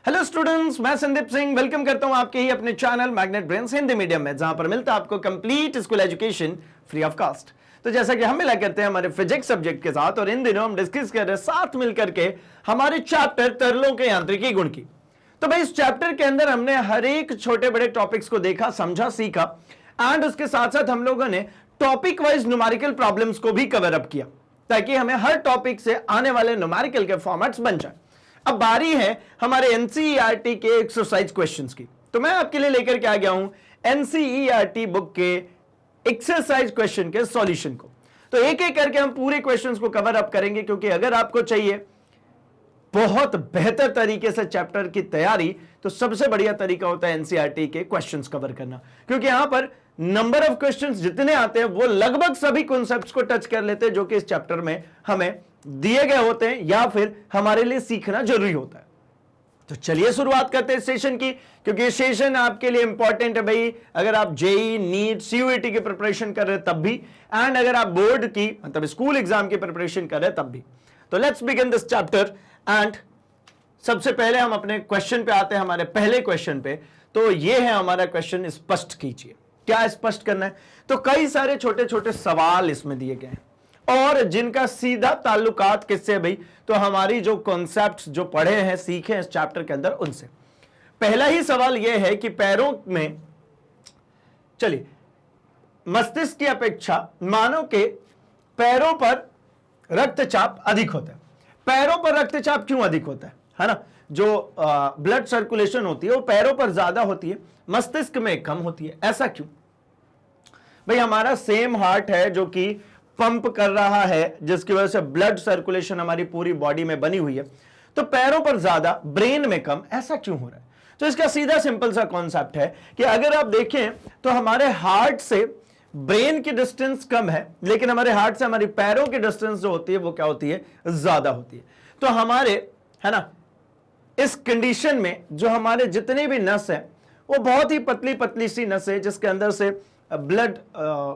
Hello students, मैं Sandeep Singh welcome करता हूं आपके ही अपने channel magnet brains Hindi medium में, जहां पर मिलता है आपको complete school education free of cost. तो जैसा कि हम मिला करते हैं हमारे फिजिक्स सब्जेक्ट के साथ, और इन दिनों हम डिस्कस कर रहे हैं साथ मिलकर के हमारे चैप्टर तरलों के यांत्रिकी गुण की। तो भाई इस चैप्टर के अंदर हमने हर एक छोटे बड़े टॉपिक्स को देखा, समझा, सीखा, एंड उसके साथ साथ हम लोगों ने टॉपिक वाइज न्यूमेरिकल प्रॉब्लम्स को भी कवर अप किया, ताकि हमें हर टॉपिक से आने वाले न्यूमेरिकल के फॉर्मेट्स बन जाए। अब बारी है हमारे एनसीईआरटी के एक्सरसाइज क्वेश्चंस की। तो मैं आपके लिए लेकर के आ गया हूं एनसीईआरटी बुक के एक्सरसाइज क्वेश्चन के सॉल्यूशन को। तो एक एक करके हम पूरे क्वेश्चंस को कवर अप करेंगे, क्योंकि अगर आपको चाहिए बहुत बेहतर तरीके से चैप्टर की तैयारी, तो सबसे बढ़िया तरीका होता है एनसीईआरटी के क्वेश्चंस कवर करना, क्योंकि यहां पर नंबर ऑफ क्वेश्चंस जितने आते हैं वो लगभग सभी कॉन्सेप्ट्स को टच कर लेते हैं जो कि इस चैप्टर में हमें दिए गए होते हैं या फिर हमारे लिए सीखना जरूरी होता है। तो चलिए शुरुआत करते हैं सेशन की, क्योंकि सेशन आपके लिए इंपॉर्टेंट है भाई। अगर आप जेई, नीट, सीयूईटी की प्रिपरेशन कर रहे हैं तब भी, एंड अगर आप बोर्ड की मतलब स्कूल एग्जाम की प्रिपरेशन कर रहे हैं तब भी। तो let's begin this chapter. And सबसे पहले हम अपने क्वेश्चन पे आते हैं, हमारे पहले क्वेश्चन पे। तो ये है हमारा क्वेश्चन, स्पष्ट कीजिए। क्या स्पष्ट करना है? तो कई सारे छोटे छोटे सवाल इसमें दिए गए हैं, और जिनका सीधा ताल्लुकात किससे भाई? तो हमारी जो कॉन्सेप्ट्स जो पढ़े हैं, सीखे हैं इस चैप्टर के अंदर, उनसे। पहला ही सवाल यह है कि पैरों में, चलिए, मस्तिष्क की अपेक्षा मानव के पैरों पर रक्तचाप अधिक होता है। पैरों पर रक्तचाप क्यों अधिक होता है ना? जो ब्लड सर्कुलेशन होती है वो पैरों पर ज्यादा होती है, मस्तिष्क में कम होती है। ऐसा क्यों भाई? हमारा सेम हार्ट है जो कि पंप कर रहा है, जिसकी वजह से ब्लड सर्कुलेशन हमारी पूरी बॉडी में बनी हुई है, तो पैरों पर ज्यादा, ब्रेन में कम। ऐसा क्यों हो रहा है? तो इसका सीधा सिंपल सा कॉन्सेप्ट है कि अगर आप देखें तो हमारे हार्ट से ब्रेन की डिस्टेंस कम है, लेकिन हमारे हार्ट से हमारी पैरों की डिस्टेंस जो होती है वो क्या होती है? ज्यादा होती है। तो हमारे, है ना, इस कंडीशन में जो हमारे जितने भी नस है वो बहुत ही पतली पतली सी नस है, जिसके अंदर से ब्लड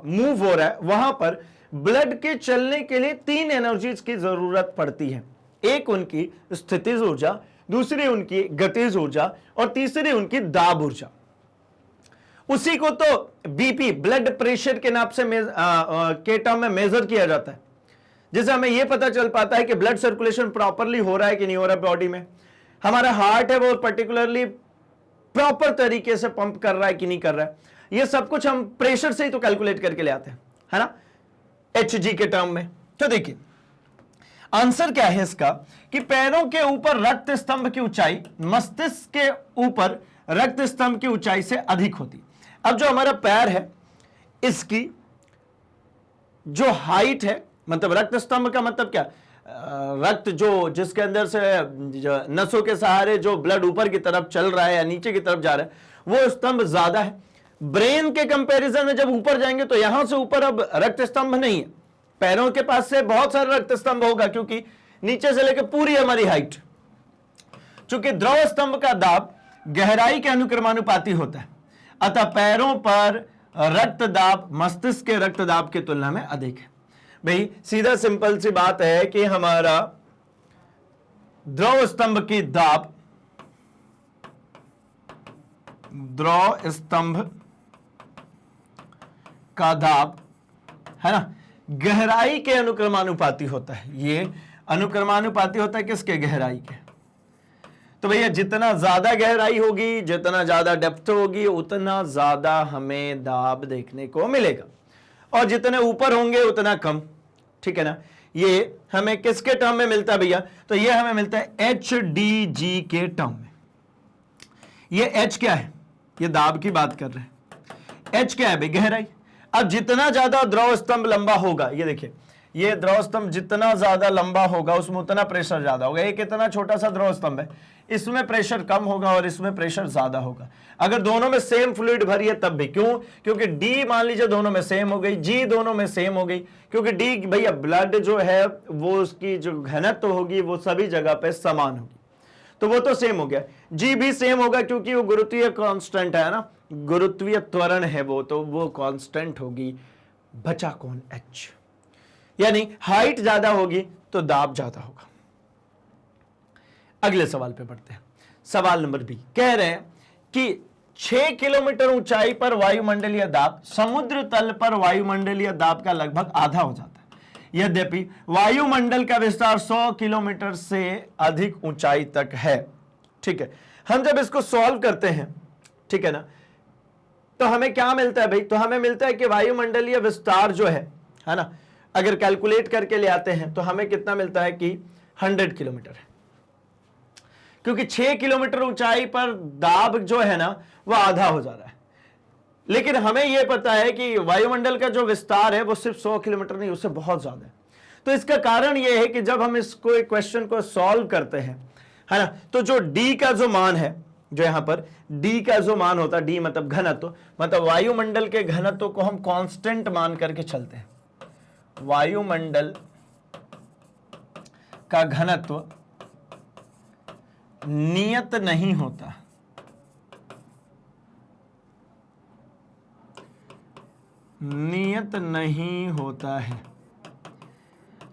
मूव हो रहा है। वहां पर ब्लड के चलने के लिए तीन एनर्जीज की जरूरत पड़ती है। एक उनकी स्थितिज ऊर्जा, दूसरी उनकी गतिज ऊर्जा, और तीसरी उनकी दाब ऊर्जा। उसी को तो बीपी, ब्लड प्रेशर के नाम से के टर्म में मेजर किया जाता है, जिससे हमें यह पता चल पाता है कि ब्लड सर्कुलेशन प्रॉपरली हो रहा है कि नहीं हो रहा है बॉडी में। हमारा हार्ट है वो पर्टिकुलरली प्रॉपर तरीके से पंप कर रहा है कि नहीं कर रहा है। यह सब कुछ हम प्रेशर से ही तो कैलकुलेट करके ले आते हैं, है ना, एचजी के टर्म में। तो देखिए आंसर क्या है इसका, कि पैरों के ऊपर रक्त स्तंभ की ऊंचाई मस्तिष्क के ऊपर रक्त स्तंभ की ऊंचाई से अधिक होती। अब जो हमारा पैर है इसकी जो हाइट है, मतलब रक्त स्तंभ का मतलब क्या? रक्त जो जिसके अंदर से नसों के सहारे जो ब्लड ऊपर की तरफ चल रहा है या नीचे की तरफ जा रहा है, वो स्तंभ ज्यादा है। ब्रेन के कंपैरिजन में जब ऊपर जाएंगे तो यहां से ऊपर अब रक्त स्तंभ नहीं है, पैरों के पास से बहुत सारा रक्त स्तंभ होगा, क्योंकि नीचे से लेकर पूरी हमारी हाइट, चूंकि द्रव स्तंभ का दाब गहराई के अनुक्रमानुपाती होता है, अतः पैरों पर रक्त दाब मस्तिष्क के रक्त दाब की तुलना में अधिक है। भाई सीधा सिंपल सी बात है कि हमारा द्रव स्तंभ की दाब, द्रव स्तंभ का दाब, है ना, गहराई के अनुक्रमानुपाती होता है। ये अनुक्रमानुपाती होता है किसके? गहराई के। तो भैया जितना ज्यादा गहराई होगी, जितना ज्यादा डेप्थ होगी, उतना ज्यादा हमें दाब देखने को मिलेगा, और जितने ऊपर होंगे उतना कम। ठीक है ना? ये हमें किसके टर्म में मिलता है भैया? तो ये हमें मिलता है एच डी जी के टर्म में। ये एच क्या है? ये दाब की बात कर रहे हैं। एच क्या है भाई? गहराई। अब जितना ज्यादा द्रव स्तंभ लंबा होगा, ये देखिए, ये द्रव स्तंभ जितना ज्यादा लंबा होगा उसमें उतना प्रेशर ज्यादा होगा। एक इतना छोटा सा द्रव स्तंभ है, इसमें प्रेशर कम होगा और इसमें प्रेशर ज्यादा होगा। अगर दोनों में सेम फ्लूइड भरी है तब भी। क्यों? क्योंकि डी मान लीजिए दोनों में सेम हो गई, जी दोनों में सेम हो गई, क्योंकि डी भैया ब्लड जो है वो उसकी जो घनत्व होगी वो सभी जगह पे समान होगी, तो वो तो सेम हो गया। जी भी सेम होगा क्योंकि वो गुरुत्वीय कांस्टेंट है ना, गुरुत्वीय त्वरण है वो, तो वो कांस्टेंट होगी। बचा कौन? एच। यानी हाइट ज्यादा होगी तो दाब ज्यादा होगा। अगले सवाल पे बढ़ते हैं। सवाल नंबर बी कह रहे हैं कि 6 किलोमीटर ऊंचाई पर वायुमंडलीय दाब समुद्र तल पर वायुमंडलीय दाब का लगभग आधा हो जाता है। यद्यपि वायुमंडल का विस्तार 100 किलोमीटर से अधिक ऊंचाई तक है। ठीक है, हम जब इसको सॉल्व करते हैं, ठीक है ना, तो हमें क्या मिलता है भाई? तो हमें मिलता है कि वायुमंडलीय विस्तार जो है ना, अगर कैलकुलेट करके ले आते हैं तो हमें कितना मिलता है कि 100 किलोमीटर है, क्योंकि 6 किलोमीटर ऊंचाई पर दाब जो है ना वह आधा हो जा रहा है। लेकिन हमें यह पता है कि वायुमंडल का जो विस्तार है वो सिर्फ 100 किलोमीटर नहीं, उससे बहुत ज्यादा है। तो इसका कारण यह है कि जब हम इसको क्वेश्चन को सॉल्व करते हैं, है ना, तो जो डी का जो मान है, जो यहां पर डी का जो मान होता है, डी मतलब घनत्व, मतलब वायुमंडल के घनत्व को हम कांस्टेंट मान करके चलते हैं। वायुमंडल का घनत्व नियत नहीं होता, नियत नहीं होता है।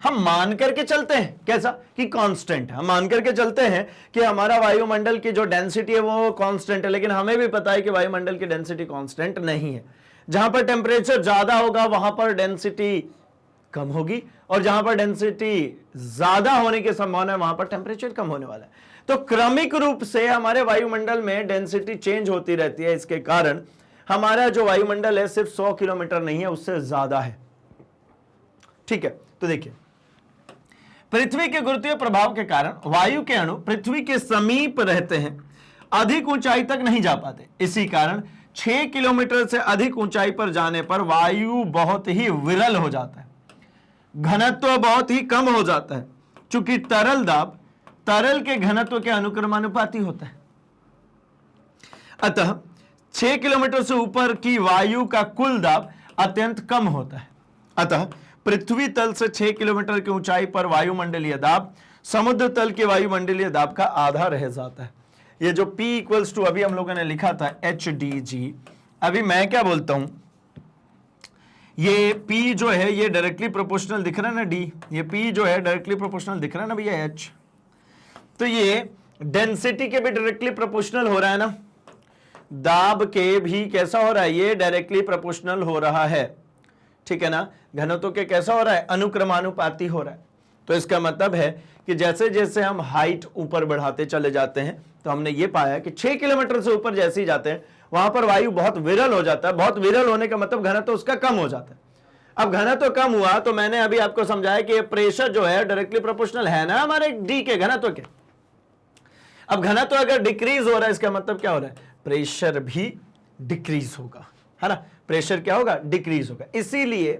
हम मान करके चलते हैं कैसा कि कांस्टेंट, हम मान करके चलते हैं कि हमारा वायुमंडल की जो डेंसिटी है वो कांस्टेंट है, लेकिन हमें भी पता है कि वायुमंडल की डेंसिटी कांस्टेंट नहीं है। जहां पर टेम्परेचर ज्यादा होगा वहां पर डेंसिटी कम होगी, और जहां पर डेंसिटी ज्यादा होने की संभावना है वहां पर टेम्परेचर कम होने वाला है। तो क्रमिक रूप से हमारे वायुमंडल में डेंसिटी चेंज होती रहती है। इसके कारण हमारा जो वायुमंडल है सिर्फ 100 किलोमीटर नहीं है, उससे ज्यादा है। ठीक है, तो देखिए, पृथ्वी के गुरुत्वीय प्रभाव के कारण वायु के अणु पृथ्वी के समीप रहते हैं, अधिक ऊंचाई तक नहीं जा पाते। इसी कारण 6 किलोमीटर से अधिक ऊंचाई पर जाने पर वायु बहुत ही विरल हो जाता है, घनत्व बहुत ही कम हो जाता है, चूंकि तरल दाब तरल के घनत्व के अनुक्रमानुपाती होता है। अतः 6 किलोमीटर से ऊपर की वायु का कुल दाब अत्यंत कम होता है। अतः पृथ्वी तल से 6 किलोमीटर की ऊंचाई पर वायुमंडलीय दाब समुद्र तल के वायुमंडलीय दाब का आधा रह जाता है। ये जो P इक्वल्स टू अभी हम लोगों ने लिखा था HDG, अभी मैं क्या बोलता हूं, ये P जो है ये डायरेक्टली प्रोपोर्शनल दिख रहा है ना, D, ये P जो है डायरेक्टली प्रोपोर्शनल दिख रहा है ना भैया H, तो ये डेंसिटी के भी डायरेक्टली प्रोपोर्शनल हो रहा है ना, दाब के भी कैसा हो रहा है, ये डायरेक्टली प्रोपोर्शनल हो रहा है। ठीक है ना, घनत्व के कैसा हो रहा है, अनुक्रमानुपाती हो रहा है। तो इसका मतलब है कि जैसे जैसे हम हाइट ऊपर बढ़ाते चले जाते हैं, तो हमने ये पाया कि 6 किलोमीटर से ऊपर जैसे ही जाते हैं वहां पर वायु बहुत विरल हो जाता है। बहुत विरल होने का मतलब घनत्व उसका कम हो जाता है। अब घनत्व कम हुआ तो मैंने अभी आपको समझाया कि प्रेशर जो है डायरेक्टली प्रोपोर्शनल है ना हमारे डी के घनत्व के। अब घनत्व अगर डिक्रीज हो रहा है, इसका मतलब क्या हो रहा है, प्रेशर भी डिक्रीज होगा, है ना, प्रेशर क्या होगा, डिक्रीज होगा। इसीलिए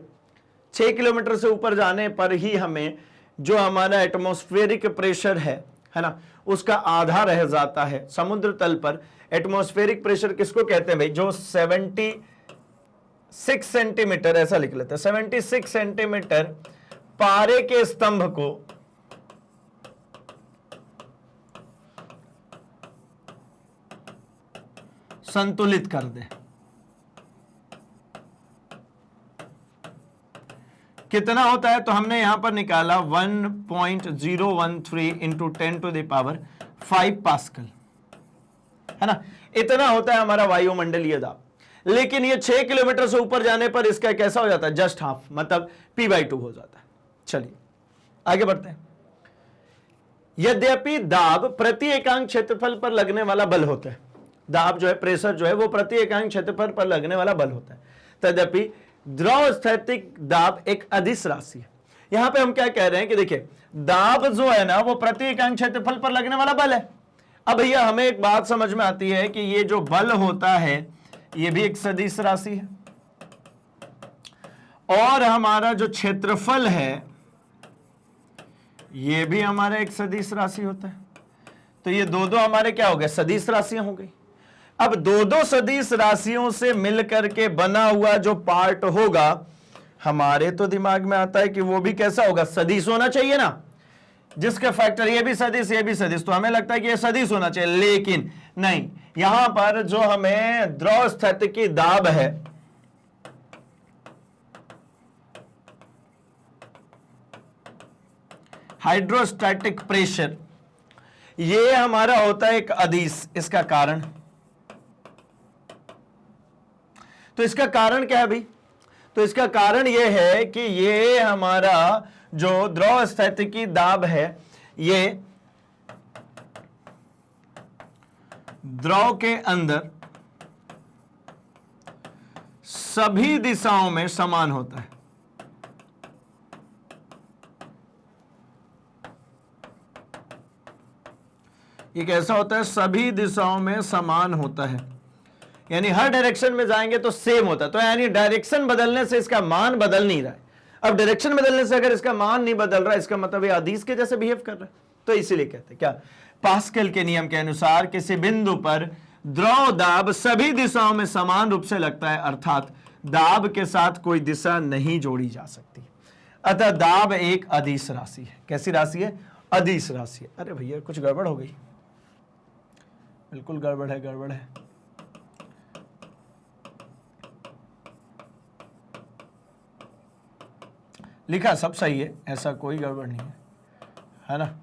6 किलोमीटर से ऊपर जाने पर ही हमें जो हमारा एटमॉस्फेरिक प्रेशर है ना, उसका आधा रह जाता है। समुद्र तल पर एटमॉस्फेरिक प्रेशर किसको कहते हैं भाई, जो 76 सेंटीमीटर, ऐसा लिख लेते हैं, 76 सेंटीमीटर पारे के स्तंभ को संतुलित कर दे। कितना होता है, तो हमने यहां पर निकाला 1.013 into 10 to the power 5 pascal, है ना, इतना होता है हमारा वायुमंडलीय दाब। लेकिन ये 6 किलोमीटर से ऊपर जाने पर इसका कैसा हो जाता है, जस्ट हाफ, मतलब P/2 हो जाता है। चलिए आगे बढ़ते हैं। यद्यपि दाब प्रति एकांक क्षेत्रफल पर लगने वाला बल होता है, दाब जो है, प्रेशर जो है, वो प्रति एकांक क्षेत्रफल पर लगने वाला बल होता है, तद्यपि द्रव स्थैतिक दाब एक अदिश राशि है। यहां पे हम क्या कह रहे हैं कि देखिए, दाब जो है ना वो प्रति एकांक क्षेत्रफल पर लगने वाला बल है। अब भैया हमें एक बात समझ में आती है कि ये जो बल होता है ये भी एक सदिश राशि है, और हमारा जो क्षेत्रफल है ये भी हमारा एक सदिश राशि होता है। तो ये दो हमारे क्या हो गए, सदिश राशियां हो गई। अब दो सदिश राशियों से मिलकर के बना हुआ जो पार्ट होगा, हमारे तो दिमाग में आता है कि वो भी कैसा होगा, सदिश होना चाहिए ना, जिसके फैक्टर ये भी सदिश ये भी सदिश, तो हमें लगता है कि ये सदिश होना चाहिए। लेकिन नहीं, यहां पर जो हमें द्रव स्थैतिकी दाब है, हाइड्रोस्टैटिक प्रेशर, ये हमारा होता है एक अदिश। इसका कारण, तो इसका कारण क्या है भाई? तो इसका कारण यह है कि ये हमारा जो द्रव स्थितिकी दाब है, ये द्रव के अंदर सभी दिशाओं में समान होता है। ये कैसा होता है? सभी दिशाओं में समान होता है, यानी हर डायरेक्शन में जाएंगे तो सेम होता है। तो यानी डायरेक्शन बदलने से इसका मान बदल नहीं रहा है। अब डायरेक्शन बदलने से अगर इसका मान नहीं बदल रहा है, इसका मतलब ये अदिश के जैसे बिहेव कर रहा है। तो इसीलिए कहते हैं क्या, पास्कल के नियम के अनुसार किसी बिंदु पर द्रव दाब सभी दिशाओं में समान रूप से लगता है, अर्थात दाब के साथ कोई दिशा नहीं जोड़ी जा सकती। अतः दाब एक अदिश राशि है। कैसी राशि है? अदिश राशि है। अरे भैया कुछ गड़बड़ हो गई, बिल्कुल गड़बड़ है, गड़बड़ है। लिखा सब सही है, ऐसा कोई गड़बड़ नहीं है ना?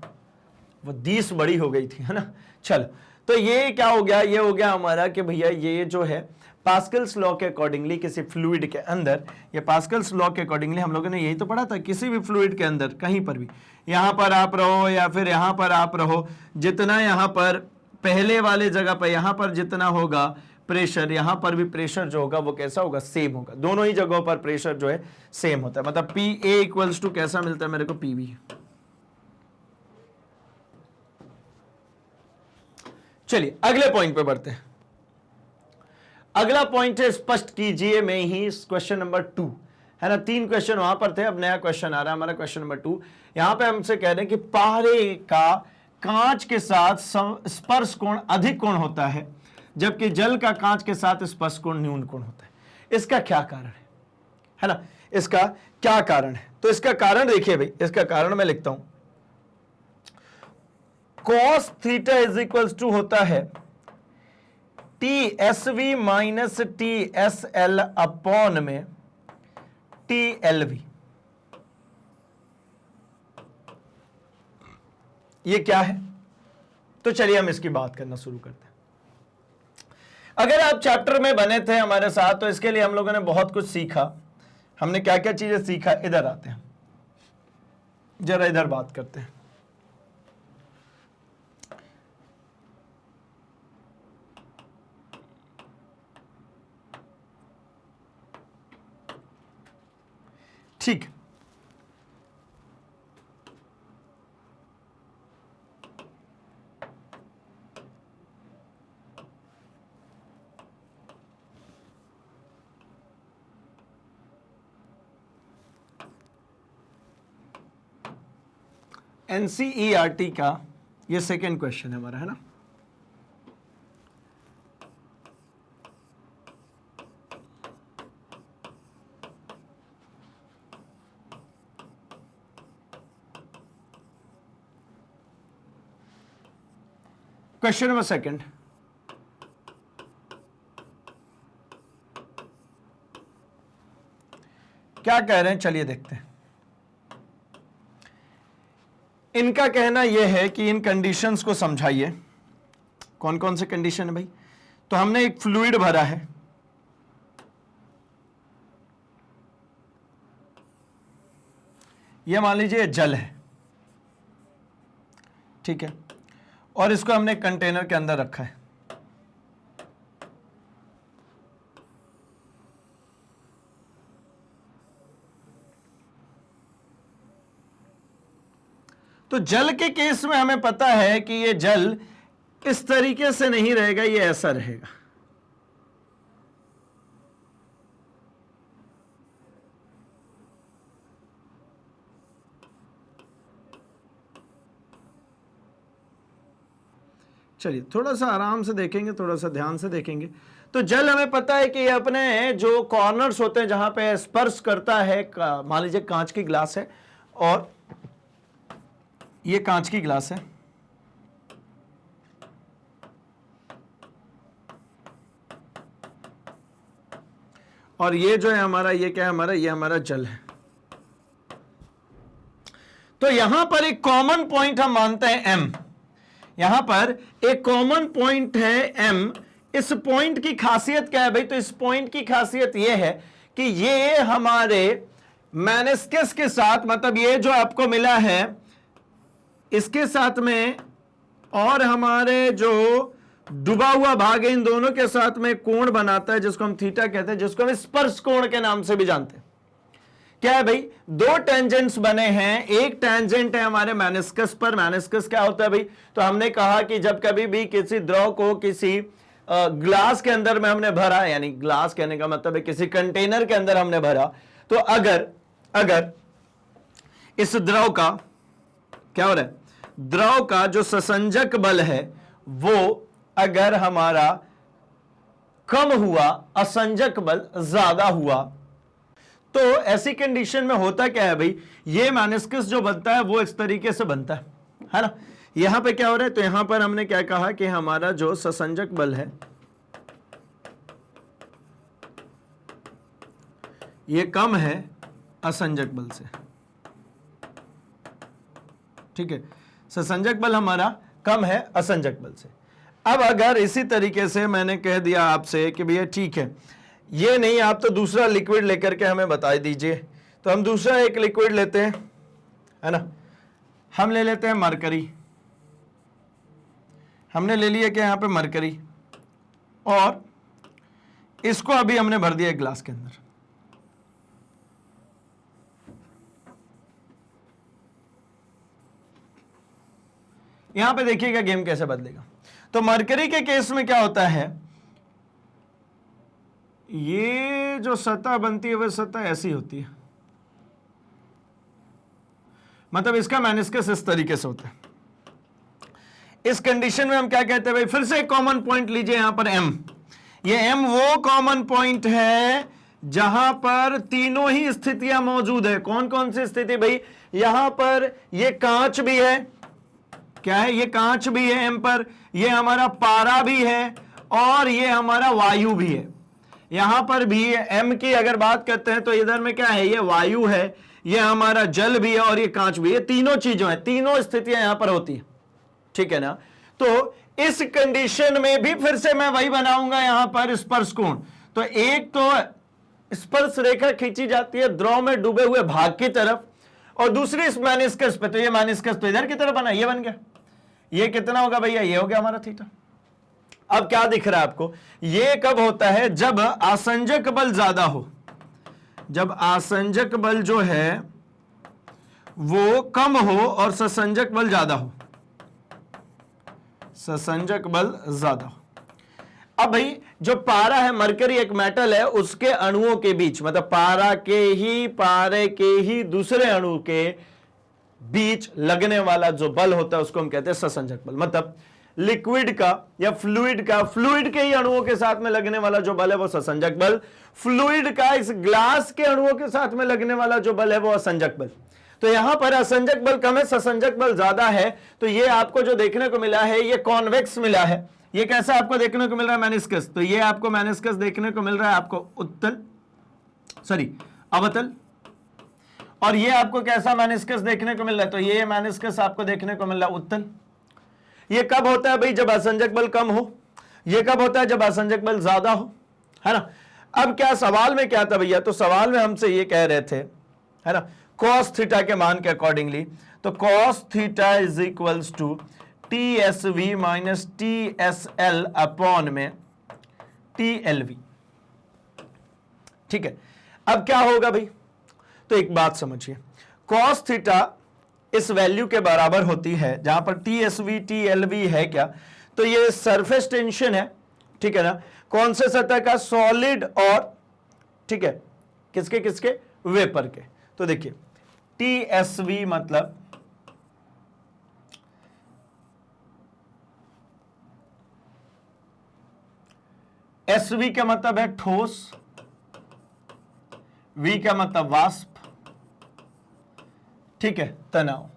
वो 10 बड़ी हो गई थी, है ना? चलो, तो ये क्या हो गया? ये हो गया हमारा कि भैया ये जो है पास्कल्स लॉ के अकॉर्डिंगली किसी फ्लूइड के अंदर, ये पास्कल्स लॉ के अकॉर्डिंगली हम लोगों ने यही तो पढ़ा था, किसी भी फ्लूइड के अंदर कहीं पर भी, यहां पर आप रहो या फिर यहां पर आप रहो, जितना यहां पर पहले वाले जगह पर यहां पर जितना होगा प्रेशर, यहां पर भी प्रेशर जो होगा वो कैसा होगा? सेम होगा। दोनों ही जगहों पर प्रेशर जो है सेम होता है। मतलब पी ए इक्वल्स टू कैसा मिलता है मेरे को? P B. चलिए अगले पॉइंट पे बढ़ते हैं। अगला पॉइंट है, स्पष्ट कीजिए में ही क्वेश्चन नंबर 2 है ना। 3 क्वेश्चन वहां पर थे, अब नया क्वेश्चन आ रहा है हमारा क्वेश्चन नंबर 2। यहां पे हमसे कह रहे हैं कि पारे का कांच के साथ स्पर्श कोण अधिक कोण होता है, जबकि जल का कांच के साथ स्पर्श कोण न्यून कोण होता है। इसका क्या कारण है ना? इसका क्या कारण है? तो इसका कारण देखिए भाई, इसका कारण मैं लिखता हूं, cos theta is equals to होता है T S V minus T S L upon में टी एल वी। ये क्या है? तो चलिए हम इसकी बात करना शुरू करते हैं। अगर आप चैप्टर में बने थे हमारे साथ, तो इसके लिए हम लोगों ने बहुत कुछ सीखा। हमने क्या क्या चीजें सीखा? इधर आते हैं, जरा इधर बात करते हैं। ठीक, एनसीईआरटी का ये सेकेंड क्वेश्चन है हमारा, है ना। क्वेश्चन नंबर सेकंड, क्या कह रहे हैं? चलिए देखते हैं। इनका कहना यह है कि इन कंडीशंस को समझाइए। कौन कौन से कंडीशन है भाई? तो हमने एक फ्लूइड भरा है, यह मान लीजिए जल है, ठीक है, और इसको हमने कंटेनर के अंदर रखा है। तो जल के केस में हमें पता है कि ये जल इस तरीके से नहीं रहेगा, ये ऐसा रहेगा। चलिए थोड़ा सा आराम से देखेंगे, थोड़ा सा ध्यान से देखेंगे। तो जल हमें पता है कि ये अपने जो कॉर्नर्स होते हैं जहां पे स्पर्श करता है, मान लीजिए कांच की ग्लास है और ये कांच की ग्लास है, और ये जो है हमारा, ये क्या है हमारा? ये हमारा जल है। तो यहां पर एक कॉमन पॉइंट हम मानते हैं M। यहां पर एक कॉमन पॉइंट है m। इस पॉइंट की खासियत क्या है भाई? तो इस पॉइंट की खासियत यह है कि ये हमारे मेनिस्कस के साथ, मतलब ये जो आपको मिला है इसके साथ में, और हमारे जो डूबा हुआ भाग है, इन दोनों के साथ में कोण बनाता है जिसको हम थीटा कहते हैं, जिसको हम स्पर्श कोण के नाम से भी जानते हैं। क्या है भाई? दो टेंजेंट्स बने हैं। एक टेंजेंट है हमारे मेनिस्कस पर। मेनिस्कस क्या होता है भाई? तो हमने कहा कि जब कभी भी किसी द्रव को किसी ग्लास के अंदर में हमने भरा, यानी ग्लास कहने का मतलब है किसी कंटेनर के अंदर हमने भरा, तो अगर इस द्रव का क्या हो रहा है, द्रव का जो ससंजक बल है वो अगर हमारा कम हुआ, असंजक बल ज्यादा हुआ, तो ऐसी कंडीशन में होता क्या है भाई? ये मेनिस्कस जो बनता है वो इस तरीके से बनता है ना। यहां पे क्या हो रहा है? तो यहां पर हमने क्या कहा कि हमारा जो ससंजक बल है ये कम है असंजक बल से। ठीक है, ससंजक बल हमारा कम है असंजक बल से। अब अगर इसी तरीके से मैंने कह दिया आपसे कि भैया ठीक है, ये नहीं, आप तो दूसरा लिक्विड लेकर के हमें बता दीजिए, तो हम दूसरा एक लिक्विड लेते हैं, है ना। हम ले लेते हैं मरकरी। हमने ले लिया क्या? यहां पे मरकरी, और इसको अभी हमने भर दिया एक ग्लास के अंदर। यहां पे देखिएगा गेम कैसे बदलेगा। तो मरकरी के केस में क्या होता है, ये जो सतह बनती है वह सतह ऐसी होती है, मतलब इसका मेनिस्कस इस तरीके से होता है। इस कंडीशन में हम क्या कहते हैं भाई? फिर से एक कॉमन पॉइंट लीजिए यहां पर m। ये m वो कॉमन पॉइंट है जहां पर तीनों ही स्थितियां मौजूद है। कौन कौन सी स्थिति भाई? यहां पर ये कांच भी है, क्या है? ये कांच भी है m पर, ये हमारा पारा भी है, और ये हमारा वायु भी है। यहां पर भी m की अगर बात करते हैं तो इधर में क्या है? ये वायु है, ये हमारा जल भी है, और ये कांच भी है। तीनों चीजों है, तीनों स्थितियां यहां पर होती है। ठीक है ना। तो इस कंडीशन में भी फिर से मैं वही बनाऊंगा यहां पर स्पर्श कोण। तो एक तो स्पर्श रेखा खींची जाती है द्रव में डूबे हुए भाग की तरफ, और दूसरी इस मेनिस्कस पे। तो ये मेनिस्कस तो इधर की तरफ बना, ये बन गया। ये कितना होगा भैया? ये हो गया हमारा थीटा। अब क्या दिख रहा है आपको? ये कब होता है? जब आसंजक बल ज्यादा हो। जब आसंजक बल जो है वो कम हो और ससंजक बल ज्यादा हो। ससंजक बल ज्यादा हो। अब भाई जो पारा है, मरकरी एक मेटल है, उसके अणुओं के बीच, मतलब पारे के ही दूसरे अणु के बीच लगने वाला जो बल होता है उसको हम कहते हैं ससंजक बल। मतलब लिक्विड का या फ्लूइड के ही अणुओं के साथ में लगने वाला जो बल है वो ससंजक बल। फ्लूइड का इस ग्लास के अणुओं के साथ में लगने वाला जो बल है वो असंजक बल। तो यहां पर असंजक बल कम है, ससंजक बल ज्यादा है। तो ये आपको जो देखने को मिला है ये कॉन्वेक्स मिला है। ये कैसा आपको देखने को मिल रहा है? मेनिस्कस। तो ये आपको मेनिस्कस देखने को मिल रहा है आपको अवतल। और ये आपको कैसा मेनिस्कस देखने को मिल रहा है? तो ये मेनिस्कस आपको देखने को मिल रहा है उत्तल। ये कब होता है भाई? जब असंजक बल कम हो। ये कब होता है? जब असंजक बल ज्यादा हो, है ना। अब क्या सवाल में क्या था भैया? तो सवाल में हमसे ये कह रहे थे, है ना, cos थीटा के मान के अकॉर्डिंगली, तो cos theta is equals to TSV minus TSL upon में TLV। ठीक है, अब क्या होगा भाई? तो एक बात समझिए, cos थीटा इस वैल्यू के बराबर होती है जहां पर TSV TLV है क्या? तो ये सरफेस टेंशन है, ठीक है ना। कौन से सतह का? सॉलिड और, ठीक है, किसके किसके? वेपर के। तो देखिए TSV मतलब SV का मतलब है ठोस, V का मतलब वाष्प, ठीक है, तनाव।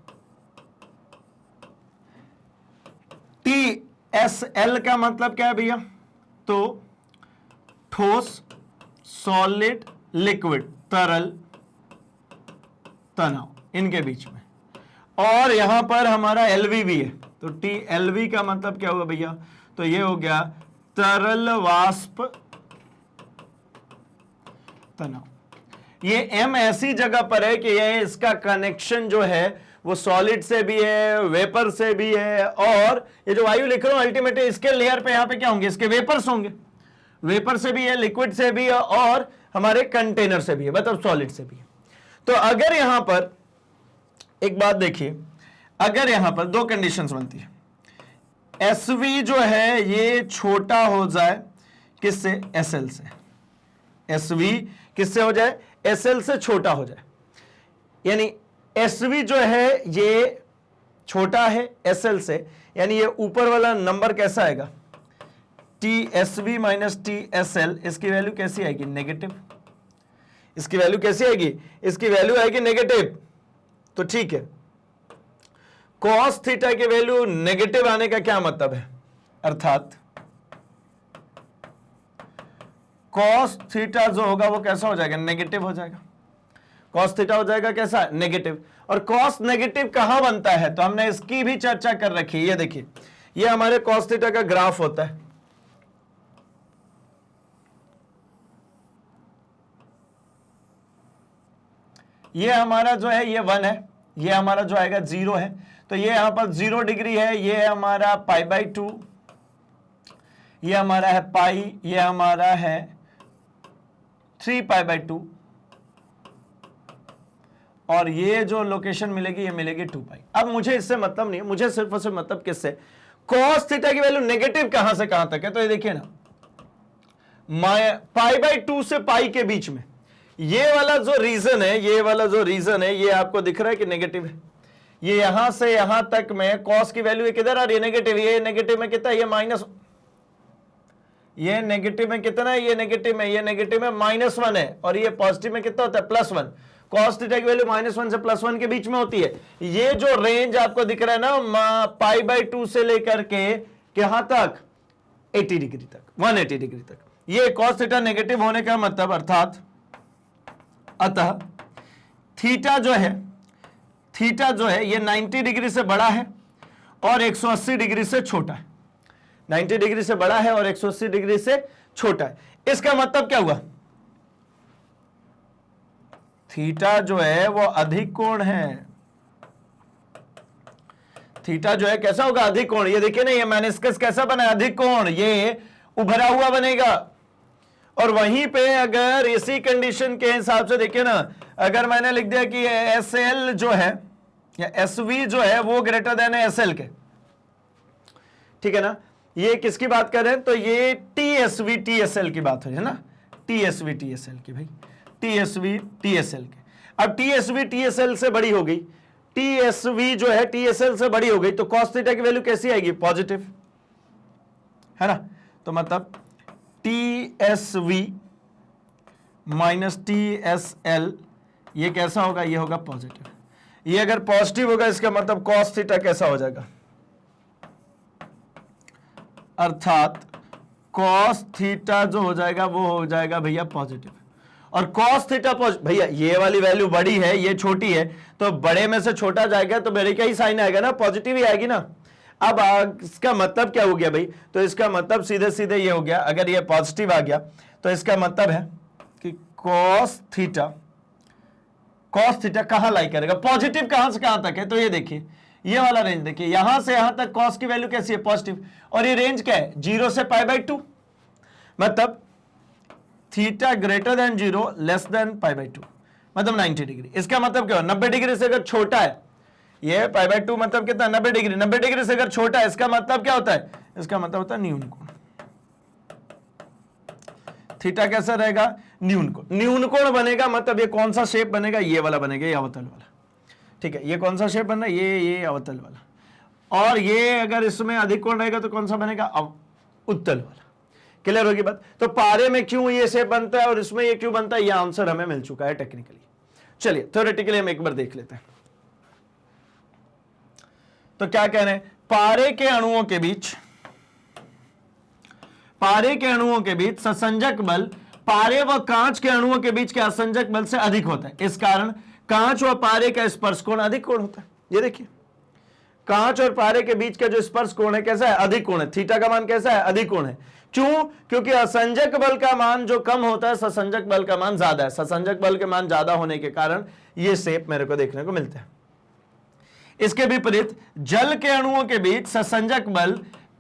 TSL का मतलब क्या है भैया? तो ठोस, सॉलिड, लिक्विड, तरल, तनाव, इनके बीच में। और यहां पर हमारा LV भी है। तो TLV का मतलब क्या हुआ भैया, तो ये हो गया तरल वाष्प तनाव। ये M ऐसी जगह पर है कि ये इसका कनेक्शन जो है वो सॉलिड से भी है, वेपर से भी है, और ये जो वायु लिख रहा हूं अल्टीमेटली इसके लेयर पे यहां पे क्या होंगे, इसके वेपर्स होंगे, वेपर से भी है, लिक्विड से भी है, और हमारे कंटेनर से भी है, मतलब सॉलिड से भी है। तो अगर यहां पर एक बात देखिए, अगर यहां पर दो कंडीशंस बनती है, SV जो है ये छोटा हो जाए किससे, SL से, SV किससे हो जाए, SL से छोटा हो जाए, यानी SV जो है ये छोटा है SL से, यानी ये ऊपर वाला नंबर कैसा आएगा, TSV माइनस TSL, इसकी वैल्यू कैसी आएगी, नेगेटिव। इसकी वैल्यू कैसी आएगी, इसकी वैल्यू आएगी नेगेटिव। तो ठीक है, कॉस थीटा की वैल्यू नेगेटिव आने का क्या मतलब है, अर्थात कॉस थीटा जो होगा वो कैसा हो जाएगा, नेगेटिव हो जाएगा। कॉस थीटा हो जाएगा कैसा, नेगेटिव। और कॉस नेगेटिव कहां बनता है, तो हमने इसकी भी चर्चा कर रखी है। ये देखिए, ये हमारे कॉस थीटा का ग्राफ होता है, ये हमारा जो है ये 1 है, ये हमारा जो आएगा 0 है, तो ये यहां पर 0 डिग्री है, ये हमारा π/2, ये हमारा है पाई, ये हमारा है 3π/2, और ये जो लोकेशन मिलेगी ये मिलेगी 2π। अब मुझे इससे मतलब नहीं है, मुझे सिर्फ और सिर्फ मतलब किससे, कॉस थीटा की वैल्यू नेगेटिव कहां से कहां तक है, तो ये देखिए ना, π/2 से पाई के बीच में ये वाला जो रीजन है, ये वाला जो रीजन है, ये आपको दिख रहा है कि नेगेटिव है। ये यहां से यहां तक में कॉस की वैल्यू किधर आ रही है, नेगेटिव। ये नेगेटिव में कितना है, ये माइनस, ये नेगेटिव में कितना है, ये नेगेटिव में, ये नेगेटिव में -1 है, और ये पॉजिटिव में कितना होता है, +1। कॉस थीटा की वैल्यू -1 से +1 के बीच में होती है। ये जो रेंज आपको दिख रहा है ना, π/2 से लेकर के यहां तक 80 डिग्री तक, 180 डिग्री तक, ये कॉस थीटा नेगेटिव होने का मतलब, अर्थात अतः थीटा जो है ये 90 डिग्री से बड़ा है और 180 डिग्री से छोटा है। 90 डिग्री से बड़ा है और 180 डिग्री से छोटा है। इसका मतलब क्या हुआ, थीटा जो है वो अधिक कोण है। थीटा जो है कैसा होगा, अधिक कोण। ये देखिए ना, ये मेनिस्कस कैसा बना है, अधिक कोण, ये उभरा हुआ बनेगा। और वहीं पे अगर इसी कंडीशन के हिसाब से देखिए ना, अगर मैंने लिख दिया कि SL जो है या SV जो है वो ग्रेटर देन है SL के, ठीक है ना, ये किसकी बात कर रहे हैं, तो ये TSV TSL की बात है ना, TSV TSL की, भाई TSV TSL के। अब TSV TSL से बड़ी हो गई, TSV जो है TSL से बड़ी हो गई, तो cos थीटा की वैल्यू कैसी आएगी, पॉजिटिव, है ना। तो मतलब TSV माइनस TSL ये कैसा होगा, ये होगा पॉजिटिव। ये अगर पॉजिटिव होगा इसका मतलब cos थीटा कैसा हो जाएगा, अर्थात cos थीटा जो हो जाएगा वो हो जाएगा भैया पॉजिटिव। और cos थीटा भैया ये वाली वैल्यू बड़ी है, ये छोटी है, तो बड़े में से छोटा जाएगा तो बड़े का ही साइन आएगा ना, पॉजिटिव ही आएगी ना। अब इसका मतलब क्या हो गया भाई, तो इसका मतलब सीधे सीधे ये हो गया, अगर ये पॉजिटिव आ गया तो इसका मतलब है कि cos थीटा कहां लाई करेगा, पॉजिटिव कहां से कहां तक है, तो ये देखिए ये वाला रेंज देखिए, यहां से यहां तक cos की वैल्यू कैसी है, पॉजिटिव। और ये रेंज क्या है, 0 से π/2, मतलब theta greater than 0 less than π/2, मतलब 90 डिग्री। इसका मतलब क्या हो, 90 डिग्री से अगर छोटा है, ये π/2 मतलब कितना, 90 डिग्री। 90 डिग्री से अगर छोटा है, इसका मतलब क्या होता है, इसका मतलब होता है न्यून कोण। थीटा कैसा रहेगा, न्यून कोण। न्यून कोण बनेगा मतलब ये कौन सा शेप बनेगा, ये वाला बनेगा, ये अवतल वाला, ठीक है। ये कौन सा शेप बन रहा है, ये अवतल वाला। और ये अगर इसमें अधिक कोण रहेगा तो कौन सा बनेगा, उत्तल वाला। क्लियर होगी बात। तो पारे में क्यों ये शेप बनता है और इसमें ये क्यों बनता है, ये आंसर हमें मिल चुका है टेक्निकली। चलिए थ्योरेटिकली हम एक बार देख लेते हैं। तो क्या कह रहे हैं, पारे के अणुओं के बीच ससंजक बल पारे व कांच के अणुओं के बीच के असंजक बल से अधिक होता है। इस कारण कांच व पारे का स्पर्श कोण अधिक कोण होता है। ये देखिए, कांच और पारे के बीच का जो स्पर्श कोण है कैसा है, अधिक कोण है। थीटा का मान कैसा है, अधिक कोण है। क्यों? क्योंकि असंजक बल का मान जो कम होता है, ससंजक बल का मान ज्यादा है। ससंजक बल के मान ज्यादा होने के कारण ये शेप मेरे को देखने को मिलता है। इसके विपरीत जल के अणुओं के बीच ससंजक बल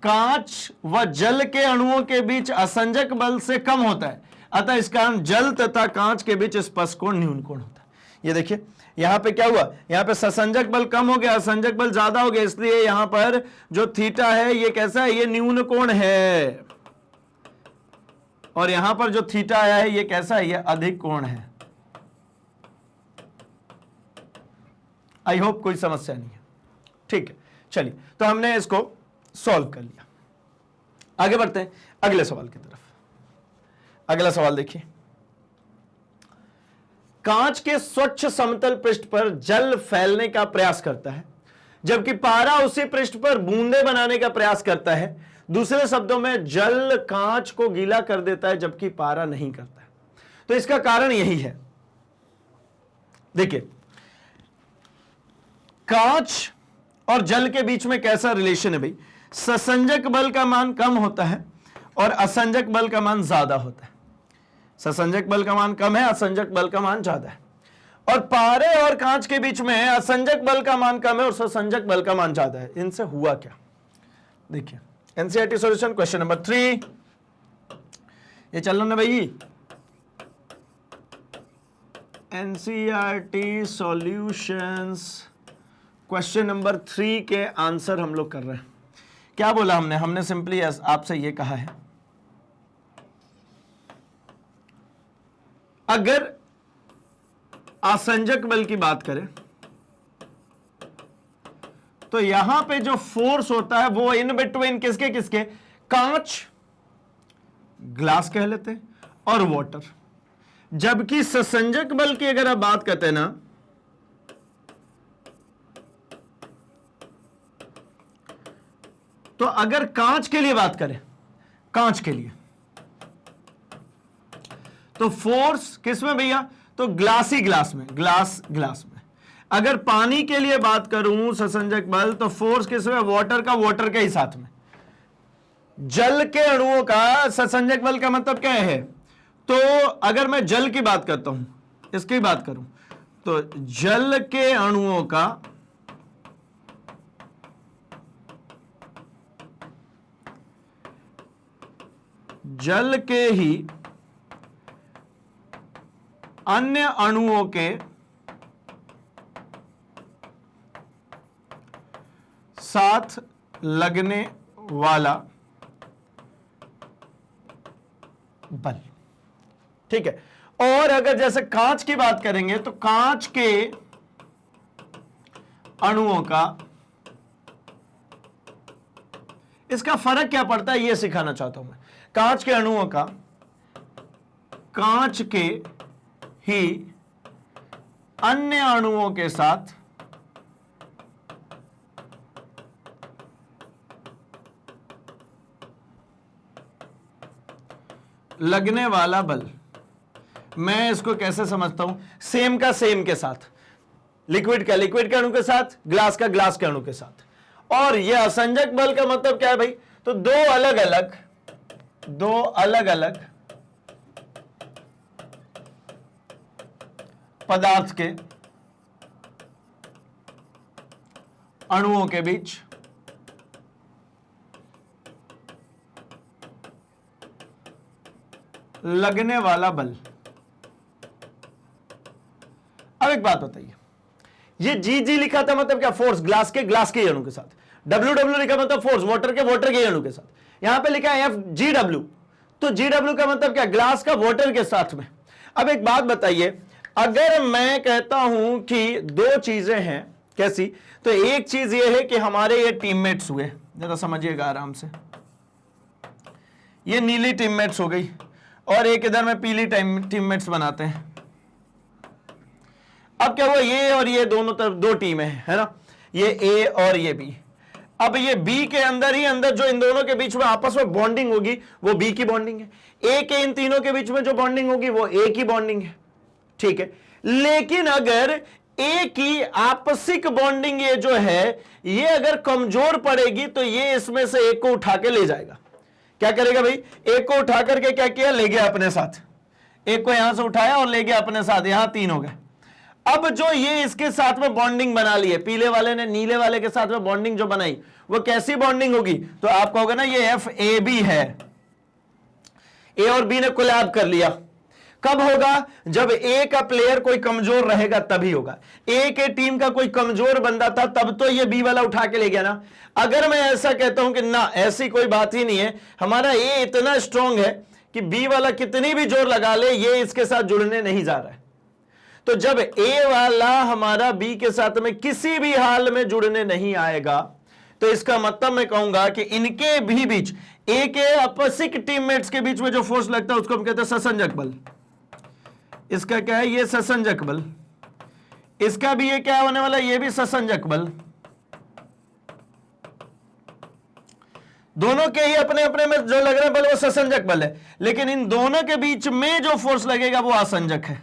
कांच व जल के अणुओं के बीच असंजक बल से कम होता है। अतः इस कारण जल तथा कांच के बीच स्पर्श कोण न्यून कोण होता है। ये देखिए यहां पे क्या हुआ, यहां पे ससंजक बल कम हो गया, असंजक बल ज्यादा हो गया, इसलिए यहां पर जो थीटा है ये कैसा है, ये न्यून कोण है। और यहां पर जो थीटा आया है ये कैसा है, ये अधिक कोण है। आई होप कोई समस्या नहीं है। ठीक है, चलिए तो हमने इसको सॉल्व कर लिया। आगे बढ़ते हैं अगले सवाल की तरफ। अगला सवाल देखिए, कांच के स्वच्छ समतल पृष्ठ पर जल फैलने का प्रयास करता है, जबकि पारा उसी पृष्ठ पर बूंदे बनाने का प्रयास करता है। दूसरे शब्दों में जल कांच को गीला कर देता है, जबकि पारा नहीं करता है। तो इसका कारण यही है, देखिए कांच और जल के बीच में कैसा रिलेशन है भाई, ससंजक बल का मान कम होता है और असंजक बल का मान ज्यादा होता है। ससंजक बल का मान कम है, असंजक बल का मान ज्यादा है। और पारे और कांच के बीच में असंजक बल का मान कम है और ससंजक बल का मान ज्यादा है। इनसे हुआ क्या, देखिए एनसीईआरटी सॉल्यूशन क्वेश्चन नंबर 3, ये चल रहा ना भाई, एनसीईआरटी सॉल्यूशंस क्वेश्चन नंबर 3 के आंसर हम लोग कर रहे हैं। क्या बोला हमने, हमने सिंपली आपसे ये कहा है, अगर असंजक बल की बात करें तो यहां पे जो फोर्स होता है वो इन बिटवीन किसके किसके, कांच, ग्लास कह लेते हैं, और वाटर। जबकि ससंजक बल की अगर आप बात करते हैं ना, तो अगर कांच के लिए बात करें, कांच के लिए तो फोर्स किसमें भैया, तो ग्लासी ग्लास में, ग्लास में। अगर पानी के लिए बात करूं ससंजक बल, तो फोर्स किसमें, वाटर का, वाटर के ही साथ में। जल के अणुओं का ससंजक बल का मतलब क्या है, तो अगर मैं जल की बात करता हूं, इसकी बात करूं, तो जल के अणुओं का जल के ही अन्य अणुओं के साथ लगने वाला बल, ठीक है। और अगर जैसे कांच की बात करेंगे तो कांच के अणुओं का, इसका फर्क क्या पड़ता है ये सिखाना चाहता हूं मैं। कांच के अणुओं का कांच के ही अन्य अणुओं के साथ लगने वाला बल, मैं इसको कैसे समझता हूं, सेम का सेम के साथ, लिक्विड का लिक्विड के अणु के साथ, ग्लास का ग्लास के अणु के साथ। और यह असंजक बल का मतलब क्या है भाई, तो दो अलग अलग पदार्थ के अणुओं के बीच लगने वाला बल। अब एक बात बताइए, ये जी जी लिखा था मतलब क्या, फोर्स ग्लास के अणु के साथ। डब्ल्यू डब्ल्यू लिखा मतलब फोर्स वाटर के अणु के साथ। यहां पे लिखा है एफ जी डब्ल्यू, तो जी डब्ल्यू का मतलब क्या, ग्लास का वाटर के साथ में। अब एक बात बताइए, अगर मैं कहता हूं कि दो चीजें हैं, कैसी, तो एक चीज ये है कि हमारे ये टीममेट्स हुए, जरा समझिएगा आराम से, ये नीली टीममेट्स हो गई और एक इधर में पीली टीममेट्स बनाते हैं। अब क्या हुआ, ये और ये दोनों तरफ दो टीमें हैं, है ना, ये ए और ये बी। अब ये बी के अंदर ही अंदर जो इन दोनों के बीच में आपस में बॉन्डिंग होगी वो बी की बॉन्डिंग है, ए के इन तीनों के बीच में जो बॉन्डिंग होगी वो ए की बॉन्डिंग है, ठीक है। लेकिन अगर ए की आपसिक बॉन्डिंग ये जो है ये अगर कमजोर पड़ेगी तो ये इसमें से एक को उठा के ले जाएगा। क्या करेगा भाई, एक को उठा करके क्या किया, ले गया अपने साथ, एक को यहां से उठाया और ले गया अपने साथ, यहां 3 हो गए। अब जो ये इसके साथ में बॉन्डिंग बना ली है, पीले वाले ने नीले वाले के साथ में बॉन्डिंग जो बनाई, वो कैसी बॉन्डिंग होगी, तो आप कहोगे ना ये FAB है, ए और बी ने कोलैब कर लिया। कब होगा, जब ए का प्लेयर कोई कमजोर रहेगा तभी होगा। ए के टीम का कोई कमजोर बंदा था तब तो ये बी वाला उठा के ले गया ना। अगर मैं ऐसा कहता हूं कि ना ऐसी कोई बात ही नहीं है, हमारा ए इतना स्ट्रांग है कि बी वाला कितनी भी जोर लगा ले ये इसके साथ जुड़ने नहीं जा रहा है, तो जब ए वाला हमारा बी के साथ में किसी भी हाल में जुड़ने नहीं आएगा तो इसका मतलब मैं कहूंगा कि इनके भी बीच, ए के अपोजिट टीममेट्स के बीच में जो फोर्स लगता है उसको हम कहते हैं ससंजक बल। इसका क्या है, ये ससंजक बल, इसका भी ये क्या होने वाला, ये भी ससंजक बल। दोनों के ही अपने अपने में जो लग रहा है बल वो ससंजक बल है, लेकिन इन दोनों के बीच में जो फोर्स लगेगा वो आसंजक है।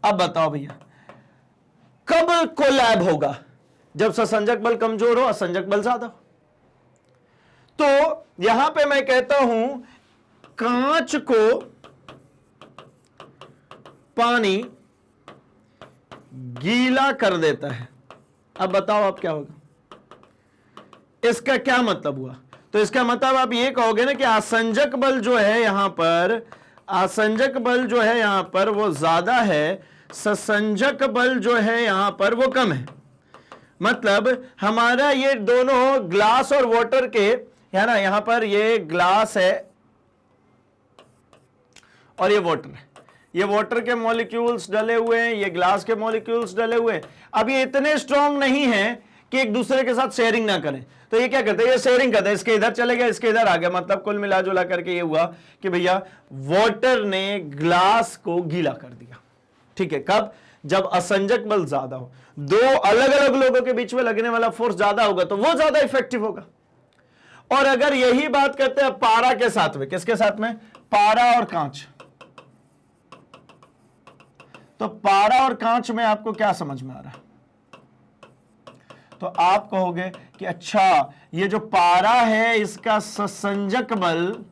अब बताओ भैया कब कोलैब होगा, जब ससंजक बल कमजोर हो, असंजक बल ज्यादा हो। तो यहां पे मैं कहता हूं कांच को पानी गीला कर देता है। अब बताओ अब क्या होगा, इसका क्या मतलब हुआ, तो इसका मतलब आप ये कहोगे ना कि आसंजक बल जो है यहां पर, आसंजक बल जो है यहां पर वो ज्यादा है, ससंजक बल जो है यहां पर वो कम है। मतलब हमारा ये दोनों ग्लास और वाटर के, है ना, यहां पर ये ग्लास है और ये वाटर है, ये वाटर के मॉलिक्यूल्स डले हुए हैं, ये ग्लास के मॉलिक्यूल्स डले हुए हैं। अब ये इतने स्ट्रांग नहीं है कि एक दूसरे के साथ शेयरिंग ना करें, तो ये क्या करते हैं, ये शेयरिंग करते हैं, इसके इधर चले गया, इसके इधर आ गया। मतलब कुल मिला जुला करके ये हुआ कि भैया वाटर ने ग्लास को गीला कर दिया। ठीक है, कब, जब असंजक बल ज्यादा हो, दो अलग अलग लोगों के बीच में लगने वाला फोर्स ज्यादा होगा तो वो ज्यादा इफेक्टिव होगा। और अगर यही बात करते हैं पारा के साथ में, किसके साथ में, पारा और कांच, तो पारा और कांच में आपको क्या समझ में आ रहा है, तो आप कहोगे कि अच्छा ये जो पारा है इसका ससंजक बल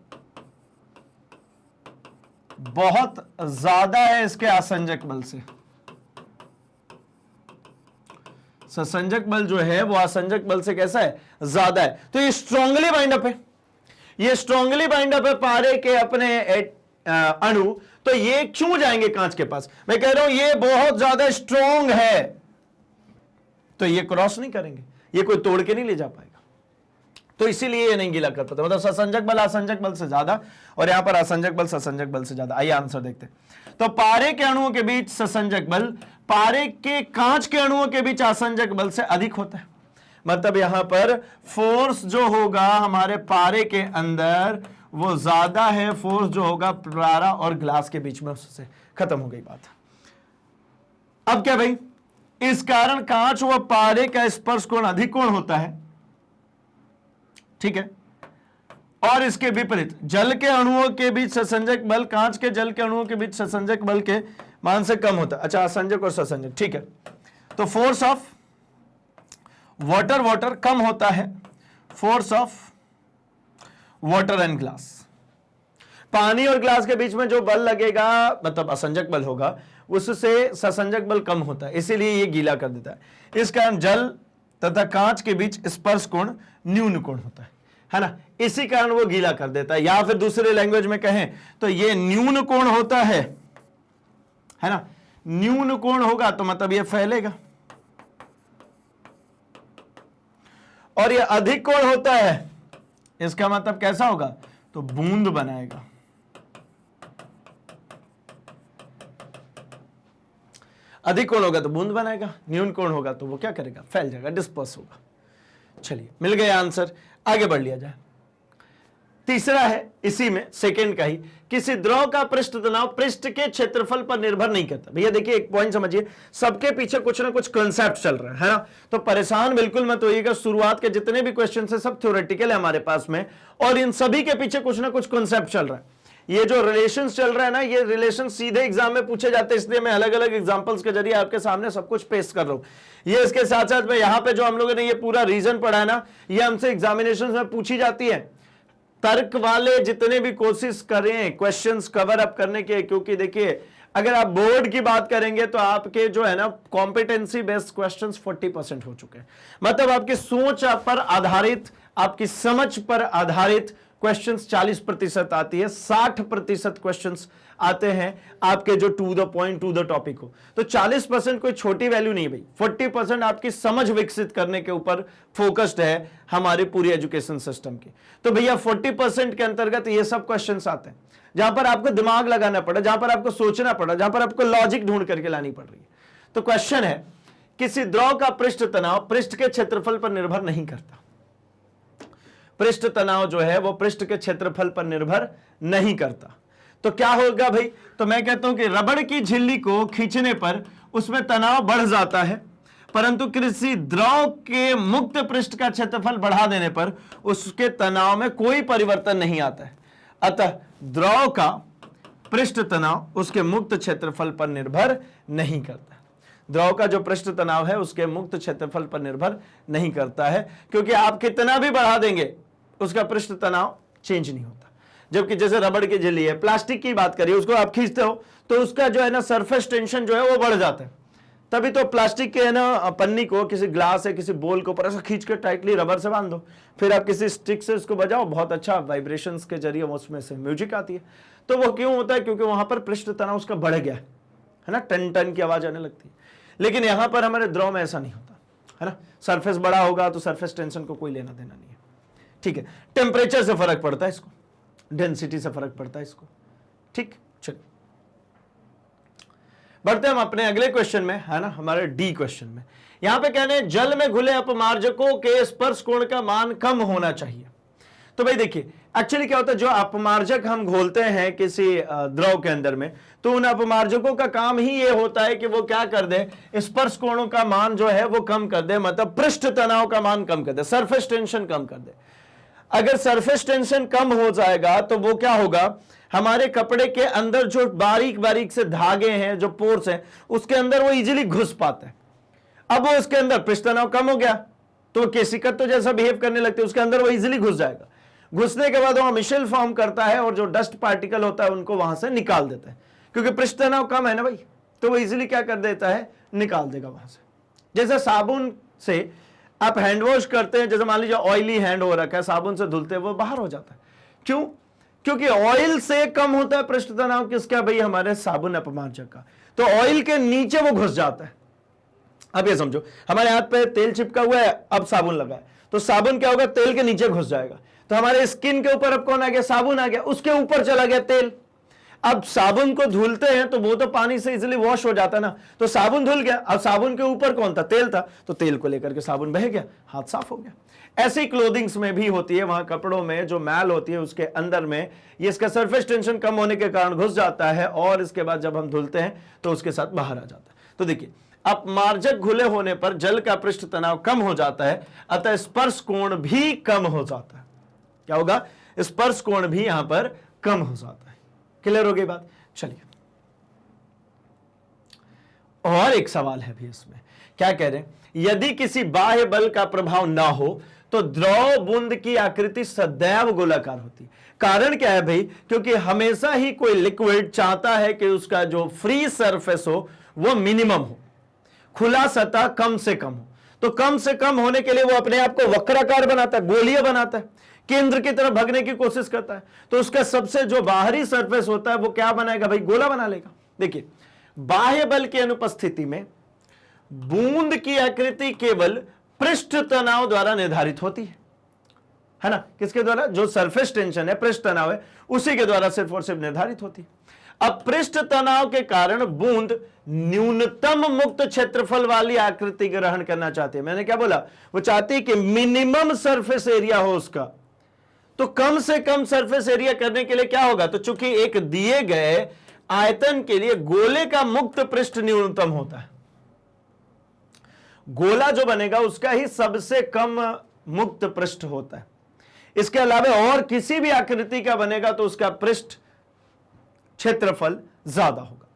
बहुत ज्यादा है इसके आसंजक बल से। ससंजक बल जो है वो आसंजक बल से कैसा है, ज्यादा है, तो ये स्ट्रांगली बाइंड अप है, ये स्ट्रांगली बाइंड अप है पारे के अपने अणु। तो ये क्यों जाएंगे कांच के पास, मैं कह रहा हूं ये बहुत ज्यादा स्ट्रांग है तो ये क्रॉस नहीं करेंगे, ये कोई तोड़ के नहीं ले जा पाएगा, तो इसीलिए ये नहीं गीला कर पाता। मतलब ससंजक बल आसंजक बल से ज्यादा और यहां पर आसंजक बल ससंजक बल से ज्यादा। आइए आंसर देखते हैं। तो पारे के अणुओं के बीच ससंजक बल पारे के कांच के अणुओं के बीच आसंजक बल से अधिक होता है। मतलब यहां पर फोर्स जो होगा हमारे पारे के अंदर वो ज्यादा है, फोर्स जो होगा पारा और ग्लास के बीच में, उससे खत्म हो गई बात। अब क्या भाई, इस कारण कांच व पारे का स्पर्श कोण अधिक कोण होता है, ठीक है, और इसके विपरीत जल के अणुओं के बीच ससंजक बल कांच के जल के अणुओं के बीच ससंजक बल के मान से कम होता है। अच्छा, असंजक और ससंजक, ठीक है, तो फोर्स ऑफ वाटर कम होता है, force of water and glass, पानी और ग्लास के बीच में जो बल लगेगा मतलब असंजक बल होगा उससे ससंजक बल कम होता है, इसीलिए ये गीला कर देता है। इस कारण जल तथा कांच के बीच स्पर्श कोण न्यून कोण होता है ना, इसी कारण वो गीला कर देता है। या फिर दूसरे लैंग्वेज में कहें तो ये न्यून कोण होता है ना, न्यून कोण होगा तो मतलब ये फैलेगा, और ये अधिक कोण होता है इसका मतलब कैसा होगा, तो बूंद बनाएगा। अधिक कोण होगा तो बूंद बनाएगा, न्यून कोण होगा तो वो क्या करेगा, फैल जाएगा, डिस्पर्स होगा। चलिए मिल गया आंसर, आगे बढ़ लिया जाए। तीसरा है इसी में सेकंड का ही, किसी द्रव का पृष्ठ तनाव पृष्ठ के क्षेत्रफल पर निर्भर नहीं करता। भैया देखिए एक पॉइंट समझिए, सबके पीछे कुछ ना कुछ कंसेप्ट चल रहा है ना, तो परेशान बिल्कुल मत होइएगा। शुरुआत के जितने भी क्वेश्चन है सब थ्योरेटिकल है हमारे पास में, और इन सभी के पीछे कुछ ना कुछ कंसेप्ट चल रहा है। ये जो रिलेशंस चल रहा है ना, ये रिलेशन सीधे एग्जाम में पूछे जाते हैं, इसलिए मैं अलग अलग एग्जांपल्स के जरिए आपके सामने सब कुछ पेश कर रहा हूं। ये इसके साथ साथ में यहां पे जो हम लोगों ने ये पूरा रीजन पढ़ा है ना, ये हमसे एग्जामिनेशन में पूछी जाती है। तर्क वाले जितने भी कोशिश करें क्वेश्चंस कवर अप करने के, क्योंकि देखिए अगर आप बोर्ड की बात करेंगे तो आपके जो है ना कॉम्पिटेंसी बेस्ड क्वेश्चंस 40% हो चुके हैं। मतलब आपकी सोच पर आधारित, आपकी समझ पर आधारित क्वेश्चंस 40% आती है, 60% क्वेश्चंस आते हैं आपके जो to the point, to the topic हो। तो 40% कोई छोटी वैल्यू नहीं भाई, 40% आपकी समझ विकसित करने के ऊपर फोकस्ड है हमारी पूरी एजुकेशन सिस्टम की। तो भैया 40% के अंतर्गत ये सब क्वेश्चंस आते हैं जहां पर आपको दिमाग लगाना पड़ा, जहां पर आपको सोचना पड़ा, जहां पर आपको लॉजिक ढूंढ करके लानी पड़ रही है। तो क्वेश्चन है, किसी द्रव का पृष्ठ तनाव पृष्ठ के क्षेत्रफल पर निर्भर नहीं करता। पृष्ठ तनाव जो है वो पृष्ठ के क्षेत्रफल पर निर्भर नहीं करता। तो क्या होगा भाई? तो मैं कहता हूं कि रबड़ की झिल्ली को खींचने पर उसमें तनाव बढ़ जाता है, परंतु किसी द्रव के मुक्त पृष्ठ का क्षेत्रफल बढ़ा देने पर उसके तनाव में कोई परिवर्तन नहीं आता है। अतः द्रव का पृष्ठ तनाव उसके मुक्त क्षेत्रफल पर निर्भर नहीं करता। द्रव का जो पृष्ठ तनाव है उसके मुक्त क्षेत्रफल पर निर्भर नहीं करता है, क्योंकि आप कितना भी बढ़ा देंगे उसका पृष्ठ तनाव चेंज नहीं होता। जबकि जैसे रबड़ की झिल्ली है, प्लास्टिक की बात करिए, उसको आप खींचते हो तो उसका जो है ना सरफेस टेंशन जो है वो बढ़ जाता है। तभी तो प्लास्टिक के है ना पन्नी को किसी ग्लास या किसी बोल के ऊपर ऐसा खींच के टाइटली रबर से बांध दो, फिर आप किसी स्टिक से उसको बजाओ, बहुत अच्छा वाइब्रेशंस के जरिए उसमें से म्यूजिक आती है। तो वो क्यों होता है? क्योंकि वहां पर पृष्ठ तनाव उसका बढ़ गया है ना, टन टन की आवाज आने लगती है। लेकिन यहां पर हमारे द्रव में ऐसा नहीं होता है ना, सरफेस बड़ा होगा तो सरफेस टेंशन को कोई लेना देना नहीं है। ठीक है, टेम्परेचर से फर्क पड़ता है इसको, डेंसिटी से फर्क पड़ता है इसको। ठीक, चलिए बढ़ते हम अपने अगले क्वेश्चन में, है ना, हमारे डी क्वेश्चन में। यहां पे कहने जल में घुले अपमार्जकों के स्पर्श कोण का मान कम होना चाहिए। तो भाई देखिए एक्चुअली क्या होता है, जो अपमार्जक हम घोलते हैं किसी द्रव के अंदर में, तो उन अपमार्जकों का काम ही ये होता है कि वो क्या कर दे, स्पर्श कोणों का मान जो है वो कम कर दे, मतलब पृष्ठ तनाव का मान कम कर दे, सरफेस टेंशन कम कर दे। अगर सरफेस टेंशन कम हो जाएगा तो वो क्या होगा, हमारे कपड़े के अंदर जो बारीक बारीक से धागे हैं, जो पोर्स हैं, उसके अंदर वो इजीली घुस पाते हैं। अब वो उसके अंदर पृष्ठ तनाव कम हो गया तो वो केसिकत तो जैसा बिहेव करने लगते हैं, उसके अंदर वो इजीली घुस जाएगा। घुसने के बाद वो मिशेल फॉर्म करता है और जो डस्ट पार्टिकल होता है उनको वहां से निकाल देता है, क्योंकि पृष्ठ तनाव कम है ना भाई, तो वो इजीली क्या कर देता है, निकाल देगा वहां से। जैसे साबुन से आप हैंड वॉश करते हैं, जैसे मान लीजिए ऑयली हैंड हो रखा है, साबुन से धुलते हैं वो बाहर हो जाता है। क्यों? क्योंकि ऑयल से कम होता है पृष्ठ तनाव किसका भाई, हमारे साबुन अपमार्जक का। तो ऑयल के नीचे वो घुस जाता है। अब ये समझो, हमारे हाथ पे तेल चिपका हुआ है, अब साबुन लगा है, तो साबुन क्या होगा, तेल के नीचे घुस जाएगा। तो हमारे स्किन के ऊपर अब कौन आ गया, साबुन आ गया, उसके ऊपर चला गया तेल। अब साबुन को धुलते हैं तो वो तो पानी से इजीली वॉश हो जाता ना, तो साबुन धुल गया, अब साबुन के ऊपर कौन था, तेल था, तो तेल को लेकर के साबुन बह गया, हाथ साफ हो गया। ऐसे ही क्लोथिंग्स में भी होती है, वहां कपड़ों में जो मैल होती है उसके अंदर में ये इसका सरफेस टेंशन कम होने के कारण घुस जाता है, और इसके बाद जब हम धुलते हैं तो उसके साथ बाहर आ जाता है। तो देखिए अपमार्जक घुले होने पर जल का पृष्ठ तनाव कम हो जाता है, अतः स्पर्श कोण भी कम हो जाता है। क्या होगा, स्पर्श कोण भी यहां पर कम हो जाता है। क्लियर हो गई बात? चलिए और एक सवाल है भी इसमें, क्या कह रहे हैं, यदि किसी बाह्य बल का प्रभाव ना हो तो द्रव बूंद की आकृति सदैव गोलाकार होती है। कारण क्या है भाई, क्योंकि हमेशा ही कोई लिक्विड चाहता है कि उसका जो फ्री सरफेस हो वो मिनिमम हो, खुला सतह कम से कम हो। तो कम से कम होने के लिए वो अपने आप को वक्राकार बनाता है, गोलीय बनाता है, केंद्र की तरफ भागने की कोशिश करता है। तो उसका सबसे जो बाहरी सरफेस होता है वो क्या बनाएगा भाई, गोला बना लेगा। देखिए बाह्य बल की अनुपस्थिति में बूंद की आकृति केवल पृष्ठ तनाव द्वारा निर्धारित होती है ना, किसके द्वारा, जो सरफेस टेंशन है, पृष्ठ तनाव है, उसी के द्वारा सिर्फ और सिर्फ निर्धारित होती है। अब पृष्ठ तनाव के कारण बूंद न्यूनतम मुक्त क्षेत्रफल वाली आकृति ग्रहण करना चाहती है। मैंने क्या बोला, वो चाहती है कि मिनिमम सरफेस एरिया हो उसका। तो कम से कम सरफेस एरिया करने के लिए क्या होगा, तो चूंकि एक दिए गए आयतन के लिए गोले का मुक्त पृष्ठ न्यूनतम होता है, गोला जो बनेगा उसका ही सबसे कम मुक्त पृष्ठ होता है। इसके अलावा और किसी भी आकृति का बनेगा तो उसका पृष्ठ क्षेत्रफल ज्यादा होगा।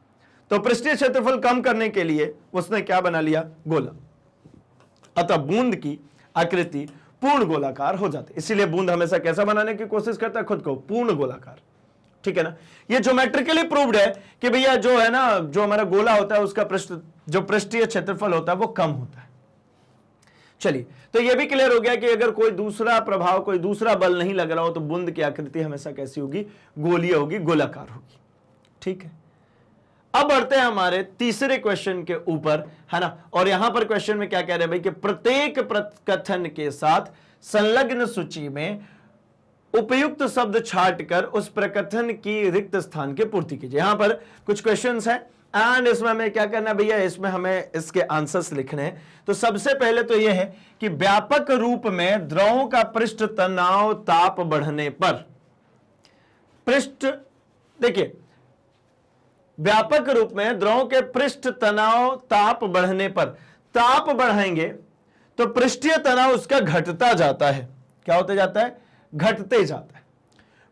तो पृष्ठीय क्षेत्रफल कम करने के लिए उसने क्या बना लिया, गोला। अतः बूंद की आकृति पूर्ण गोलाकार हो जाती है। इसीलिए बूंद हमेशा कैसा बनाने की कोशिश करता है खुद को, पूर्ण गोलाकार। ठीक है ना, ये ज्योमेट्रिकली प्रूव्ड है कि भैया जो है ना, जो हमारा गोला होता है उसका जो पृष्ठीय क्षेत्रफल होता है वो कम होता है। चलिए, तो ये भी क्लियर हो गया कि अगर कोई दूसरा प्रभाव, कोई दूसरा बल नहीं लग रहा हो तो बूंद की आकृति हमेशा कैसी होगी, गोलीय होगी, गोलाकार होगी। ठीक है, अब बढ़ते हैं हमारे तीसरे क्वेश्चन के ऊपर, है ना। और यहां पर क्वेश्चन में क्या कह रहे हैं भाई कि प्रत्येक प्रकथन के साथ संलग्न सूची में उपयुक्त शब्द छांटकर उस प्रकथन की रिक्त स्थान की पूर्ति कीजिए। यहां पर कुछ क्वेश्चंस हैं एंड इसमें हमें क्या करना है भैया, इसमें हमें इसके आंसर्स लिखने हैं। तो सबसे पहले तो यह है कि व्यापक रूप में द्रवों का पृष्ठ तनाव ताप बढ़ने पर, पृष्ठ देखिए, व्यापक रूप में द्रवों के पृष्ठ तनाव ताप बढ़ने पर, ताप बढ़ाएंगे तो पृष्ठीय तनाव उसका घटता जाता है। क्या होते जाता है, घटते जाता है।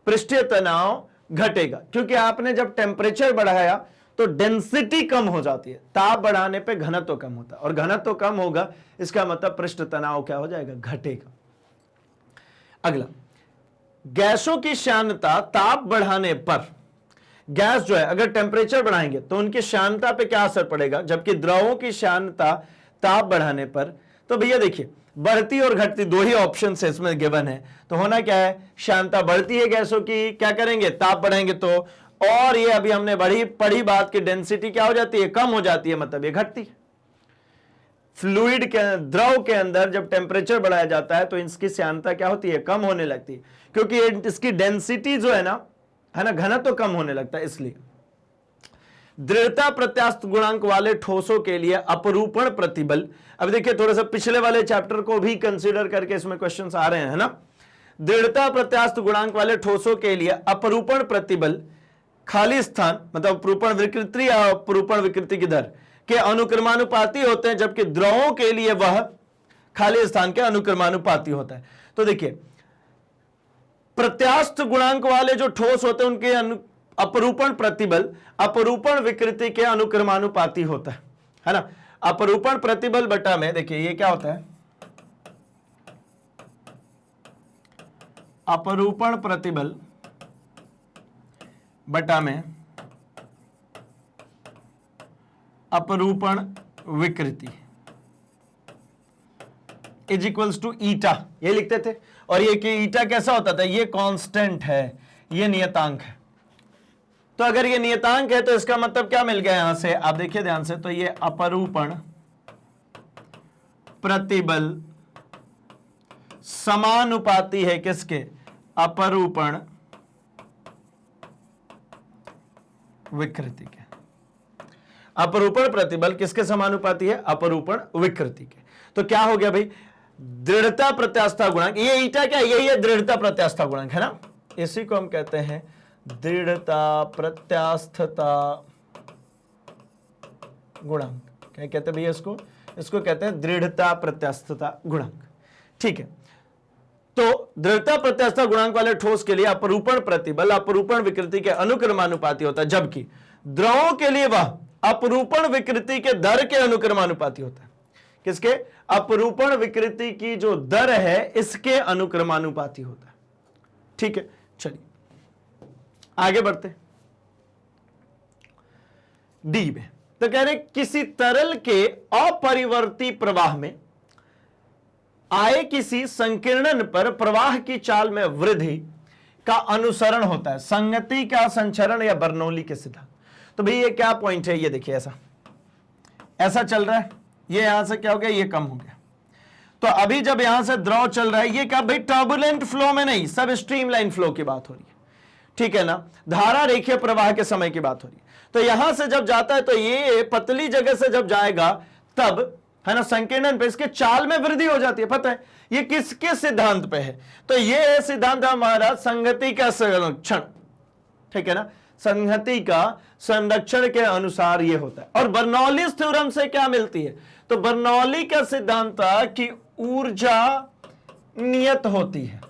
पृष्ठीय तनाव घटेगा क्योंकि आपने जब टेम्परेचर बढ़ाया तो डेंसिटी कम हो जाती है, ताप बढ़ाने पे घनत्व कम होता है, और घनत्व कम होगा इसका मतलब पृष्ठ तनाव क्या हो जाएगा, घटेगा। अगला, गैसों की श्यानता ताप बढ़ाने पर, गैस जो है अगर टेम्परेचर बढ़ाएंगे तो उनकी श्यानता पे क्या असर पड़ेगा, जबकि द्रवों की श्यानता ताप बढ़ाने पर, तो भैया देखिए बढ़ती और घटती दो ही ऑप्शन है इसमें गिवन है। तो होना क्या है, श्यानता बढ़ती है गैसों की, क्या करेंगे, ताप बढ़ाएंगे तो, और ये अभी हमने पढ़ी बात की डेंसिटी क्या हो जाती है, कम हो जाती है, मतलब ये घटती है। फ्लूइड के, द्रव के अंदर जब टेम्परेचर बढ़ाया जाता है तो इसकी श्यानता क्या होती है, कम होने लगती है, क्योंकि इसकी डेंसिटी जो है ना, घनत्व तो कम होने लगता है। इसलिए दृढ़ता प्रत्यास्थ गुणांक वाले ठोसों के लिए अपरूपण प्रतिबल, अब देखिए थोड़ा सा पिछले वाले चैप्टर को भी कंसीडर करके इसमें क्वेश्चंस आ रहे हैं, है ना। दृढ़ता प्रत्यास्थ गुणांक वाले ठोसों के लिए अपरूपण प्रतिबल खाली स्थान, मतलब अपरूपण विकृति या अपरूपण विकृति की दर के अनुक्रमानुपाती होते हैं, जबकि द्रवों के लिए वह खाली स्थान के अनुक्रमानुपाती होता है। तो देखिए प्रत्यास्थ गुणांक वाले जो ठोस होते हैं उनके अपरूपण प्रतिबल अपरूपण विकृति के अनुक्रमानुपाती होता है ना। अपरूपण प्रतिबल बटा में, देखिए ये क्या होता है, अपरूपण प्रतिबल बटा में अपरूपण विकृति इज इक्वल्स टू ईटा, ये लिखते थे। और ये कि ईटा कैसा होता था, ये कांस्टेंट है, ये नियतांक है। तो अगर ये नियतांक है तो इसका मतलब क्या मिल गया यहां से, आप देखिए ध्यान से, तो ये अपरूपण प्रतिबल समानुपाती है किसके, अपरूपण विकृति के। अपरूपण प्रतिबल किसके समानुपाती है, अपरूपण विकृति के। तो क्या हो गया भाई, दृढ़ता प्रत्यास्थता गुणांक, ये ईटा क्या, यही है दृढ़ता प्रत्यास्थता गुणांक, है ना। इसी को हम कहते हैं दृढ़ता प्रत्यास्थता गुणांक। क्या कहते हैं भैया इसको, इसको कहते हैं दृढ़ता प्रत्यास्थता गुणांक। ठीक है, तो दृढ़ता प्रत्यास्थता गुणांक वाले ठोस के लिए अपरूपण प्रतिबल अपरूपण विकृति के अनुक्रमानुपाती होता है, जबकि द्रवों के लिए वह अपरूपण विकृति के दर के अनुक्रमानुपाती होता है। किसके, अपरूपण विकृति की जो दर है इसके अनुक्रमानुपाती होता है। ठीक है, चलिए आगे बढ़ते। डी में तो कह रहे किसी तरल के अपरिवर्ती प्रवाह में आए किसी संकीर्णन पर प्रवाह की चाल में वृद्धि का अनुसरण होता है संगति का संचरण या बर्नौली के सिद्धांत। तो भाई ये क्या पॉइंट है, ये देखिए ऐसा चल रहा है, ये यहां से क्या हो गया, ये कम हो गया। तो अभी जब यहां से द्रव चल रहा है, ये क्या भाई टर्बुलेंट फ्लो में नहीं, सब स्ट्रीमलाइन फ्लो की बात हो रही है, ठीक है ना, धारा रेखीय प्रवाह के समय की बात हो रही है। तो यहां से जब जाता है तो ये पतली जगह से जब जाएगा तब, है ना, संकीर्णन पे इसके चाल में वृद्धि हो जाती है। पता है ये किसके सिद्धांत पे है, तो ये है सिद्धांत हमारा संगति का संरक्षण, ठीक है ना, संगति का संरक्षण के अनुसार ये होता है। और बर्नौलीज थ्योरम से क्या मिलती है, तो बर्नौली का सिद्धांत कि ऊर्जा नियत होती है,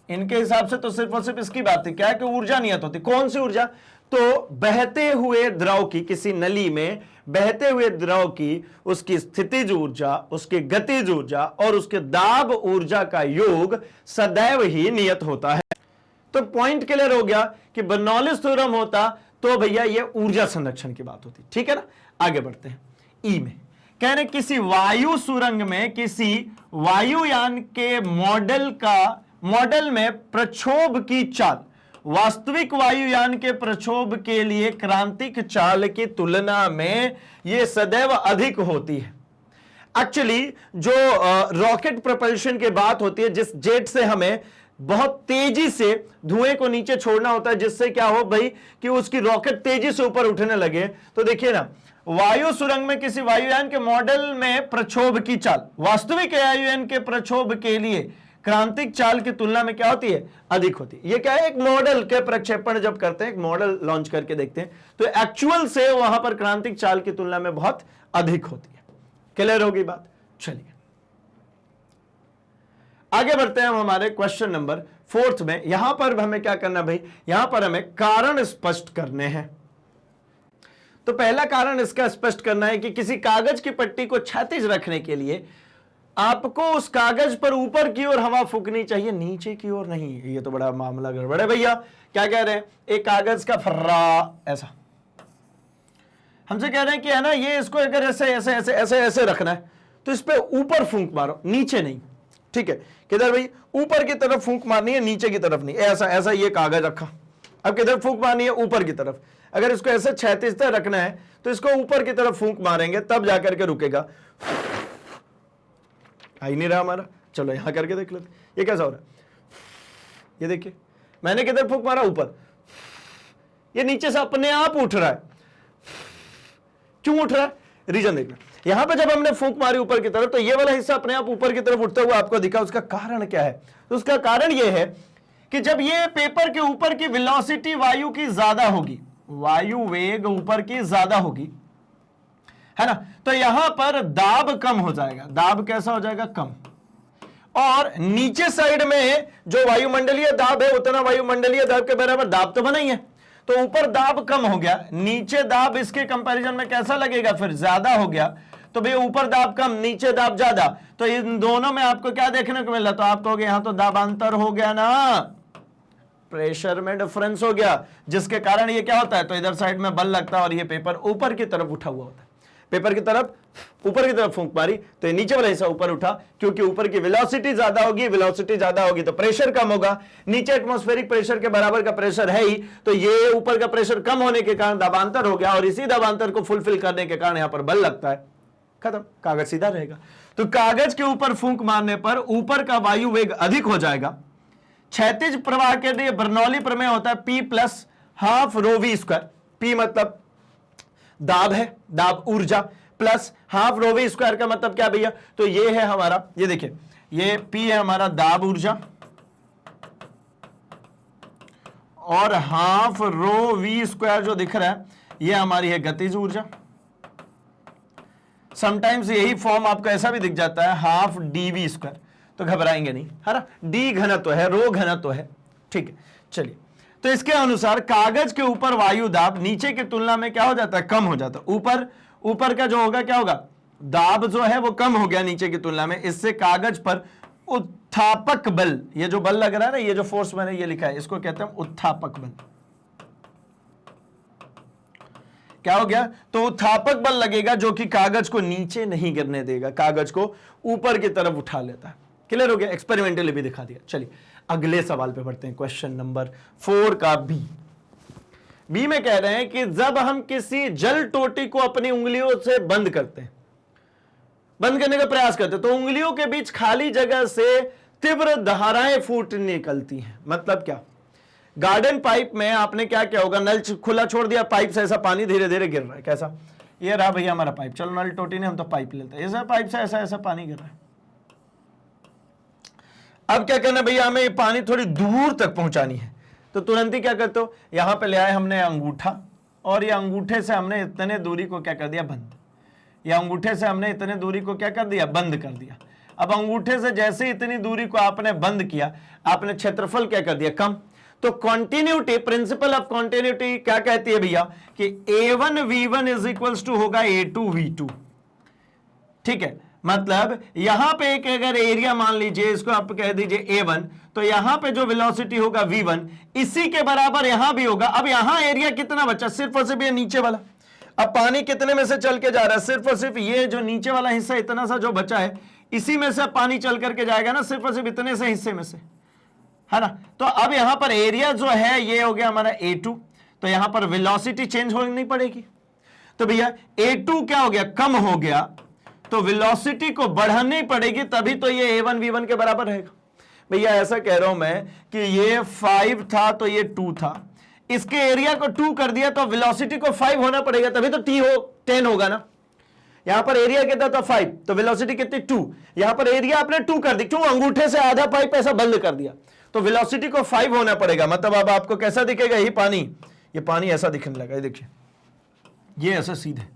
इनके हिसाब से तो सिर्फ और सिर्फ इसकी बात थी क्या कि ऊर्जा नियत होती। कौन सी ऊर्जा? तो बहते हुए द्रव की, किसी नली में बहते हुए द्रव की उसकी स्थितिज ऊर्जा, उसकी गतिज ऊर्जा और उसके दाब ऊर्जा का योग सदैव ही नियत होता है। तो पॉइंट क्लियर हो गया कि बर्नौलिस थ्योरम होता तो भैया ये ऊर्जा संरक्षण की बात होती। ठीक है ना, आगे बढ़ते हैं। ई में कह रहे किसी वायु सुरंग में किसी वायुयान के मॉडल में प्रक्षोभ की चाल वास्तविक वायुयान के प्रक्षोभ के लिए क्रांतिक चाल की तुलना में यह सदैव अधिक होती है। एक्चुअली जो रॉकेट प्रोपल्शन की बात होती है, जिस जेट से हमें बहुत तेजी से धुएं को नीचे छोड़ना होता है जिससे क्या हो भाई कि उसकी रॉकेट तेजी से ऊपर उठने लगे, तो देखिए ना, वायु सुरंग में किसी वायुयान के मॉडल में प्रक्षोभ की चाल वास्तविक वायुयान के प्रक्षोभ के लिए क्रांतिक चाल की तुलना में क्या होती है? अधिक होती है। ये क्या है? एक मॉडल के प्रक्षेपण जब करते हैं, एक मॉडल लॉन्च करके देखते हैं, तो एक्चुअल से वहां पर क्रांतिक चाल की तुलना में बहुत अधिक होती है। क्लियर होगी बात? चलिए आगे बढ़ते हैं हम हमारे क्वेश्चन नंबर 4 में। यहां पर हमें क्या करना भाई, यहां पर हमें कारण स्पष्ट करने हैं। तो पहला कारण इसका स्पष्ट करना है कि किसी कागज की पट्टी को क्षैतिज रखने के लिए आपको उस कागज पर ऊपर की ओर हवा फूकनी चाहिए, नीचे की ओर नहीं। ये तो बड़ा मामला गड़बड़ है भैया। क्या कह रहे हैं? एक कागज का फर्रा ऐसा हमसे कह रहे हैं कि है ना, ये इसको अगर ऐसे ऐसे ऐसे ऐसे ऐसे रखना है तो इस पे ऊपर फूंक मारो, नीचे नहीं। ठीक है, किधर भाई? ऊपर की तरफ फूंक मारनी है, नीचे की तरफ नहीं। ऐसा ऐसा ये कागज रखा, अब किधर फूंक मारनी है? ऊपर की तरफ। अगर इसको ऐसे क्षैतिज रखना है तो इसको ऊपर की तरफ फूंक मारेंगे तब जाकर के रुकेगा। आ ही नहीं रहा हमारा। चलो यहां करके देख लेते ये कैसा हो रहा है। ये देखिए, मैंने किधर फूंक मारा? ऊपर। ये नीचे से अपने आप उठ रहा है। क्यों उठ रहा है? रीजन देखना। यहां पे जब हमने फूंक मारी ऊपर की तरफ तो ये वाला हिस्सा अपने आप ऊपर की तरफ उठता हुआ आपको दिखा। उसका कारण क्या है? तो उसका कारण यह है कि जब ये पेपर के ऊपर की वेलोसिटी वायु की ज्यादा होगी, वायु वेग ऊपर की ज्यादा होगी, है ना, तो यहां पर दाब कम हो जाएगा। दाब कैसा हो जाएगा? कम। और नीचे साइड में जो वायुमंडलीय दाब है उतना वायुमंडलीय दाब के बराबर दाब तो बना ही है, तो ऊपर दाब कम हो गया, नीचे दाब इसके कंपैरिजन में कैसा लगेगा? फिर ज्यादा हो गया। तो भाई ऊपर दाब कम, नीचे दाब ज्यादा, तो इन दोनों में आपको क्या देखने को मिला? तो आप कहोगे यहां तो दाबांतर हो गया ना, प्रेशर में डिफरेंस हो गया, जिसके कारण ये क्या होता है? तो इधर साइड में बल लगता है और ये पेपर ऊपर की तरफ उठा हुआ होता है। पेपर की तरफ ऊपर की तरफ फूंक मारी तो ये नीचे वाला हिस्सा ऊपर उठा, क्योंकि ऊपर की वेलोसिटी ज्यादा होगी, वेलोसिटी ज्यादा होगी तो प्रेशर कम होगा। नीचे एटमॉस्फेरिक प्रेशर के बराबर का प्रेशर है ही, तो ये ऊपर का प्रेशर कम होने के कारण दाबांतर हो गया और इसी दाबांतर को फुलफिल करने के कारण यहां पर बल लगता है। खत्म, कागज सीधा रहेगा। तो कागज के ऊपर फूंक मारने पर ऊपर का वायु वेग अधिक हो जाएगा। क्षैतिज प्रवाह के लिए बर्नौली प्रमेय होता है P plus half rho V square. P मतलब दाब है, दाब ऊर्जा, plus half rho V square का मतलब क्या भैया? तो ये है हमारा, ये देखिए, ये P है हमारा दाब ऊर्जा और हाफ रो वी स्क्वायर जो दिख रहा है ये हमारी है गतिज ऊर्जा। समटाइम्स यही फॉर्म आपको ऐसा भी दिख जाता है हाफ डी वी स्क्वायर, तो घबराएंगे नहीं, है ना। डी घनत्व है, रो घनत्व है। ठीक है, चलिए, तो इसके अनुसार कागज के ऊपर वायु दाब नीचे की तुलना में क्या हो जाता है? कम हो जाता है। ऊपर का जो होगा क्या होगा? दाब जो है वो कम हो गया नीचे की तुलना में। इससे कागज पर उत्थापक बल, ये जो बल लग रहा है ना, ये जो फोर्स मैंने ये लिखा है, इसको कहते हैं उत्थापक बल। क्या हो गया? तो उत्थापक बल लगेगा जो कि कागज को नीचे नहीं गिरने देगा, कागज को ऊपर की तरफ उठा लेता है। क्लियर हो गया? एक्सपेरिमेंटली भी दिखा दिया। चलिए अगले सवाल पे बढ़ते हैं, क्वेश्चन नंबर 4 का बी में कह रहे हैं कि जब हम किसी जल टोटी को अपनी उंगलियों से बंद करते हैं, बंद करने का प्रयास करते हैं, तो उंगलियों के बीच खाली जगह से तीव्र धाराएं फूट निकलती हैं। मतलब क्या? गार्डन पाइप में आपने क्या किया होगा? नल खुला छोड़ दिया, पाइप से ऐसा पानी धीरे धीरे गिर रहा है। कैसा? ये रहा भैया हमारा पाइप, चलो नल टोटी ने हम तो पाइप लेते हैं, ऐसा पाइप से ऐसा ऐसा पानी गिर रहा है। अब क्या करना भैया? हमें ये पानी थोड़ी दूर तक पहुंचानी है, तो तुरंत ही क्या करते हो? यहां पे ले आए हमने अंगूठा और ये अंगूठे से हमने इतने दूरी को क्या कर दिया? बंद। या अंगूठे से हमने इतने दूरी को क्या कर दिया? बंद कर दिया। अब अंगूठे से जैसे इतनी दूरी को आपने बंद किया, आपने क्षेत्रफल क्या कर दिया, कम। तो कॉन्टिन्यूटी, प्रिंसिपल ऑफ कॉन्टिन्यूटी क्या कहती है भैया कि a1v1 इज इक्वल्स टू होगा a2v2। ठीक है, मतलब यहां पे एक अगर एरिया मान लीजिए, इसको आप कह दीजिए a1, तो यहां पे जो वेलोसिटी होगा v1 इसी के बराबर यहां भी होगा। अब यहां एरिया कितना बचा, सिर्फ और सिर्फ ये नीचे वाला। अब पानी कितने में से चल के जा रहा है, सिर्फ और सिर्फ ये जो नीचे वाला हिस्सा इतना सा जो बचा है, इसी में से पानी चल करके जाएगा ना, सिर्फ और सिर्फ इतने से हिस्से में से, है ना। तो अब यहां पर एरिया जो है ये हो गया हमारा a2, तो यहां पर वेलोसिटी चेंज होनी पड़ेगी। तो भैया a2 क्या हो गया, कम हो गया, तो वेलोसिटी को बढ़ानी पड़ेगी, तभी तो ये a1 v1 के बराबर रहेगा। भैया ऐसा कह रहा हूं मैं कि ये 5 था तो ये 2 था, इसके एरिया को 2 कर दिया तो वेलोसिटी को 5 होना पड़ेगा, तभी तो 10 होगा ना। यहां पर एरिया कितना था 5, तो वेलोसिटी कितनी 2, यहां पर एरिया आपने 2 कर दी, क्यों, अंगूठे से आधा पाइप ऐसा बंद कर दिया, तो वेलोसिटी को 5 होना पड़ेगा। मतलब अब आपको कैसा दिखेगा, ये पानी ऐसा दिखने लगा, देखिए ये ऐसा सीधे,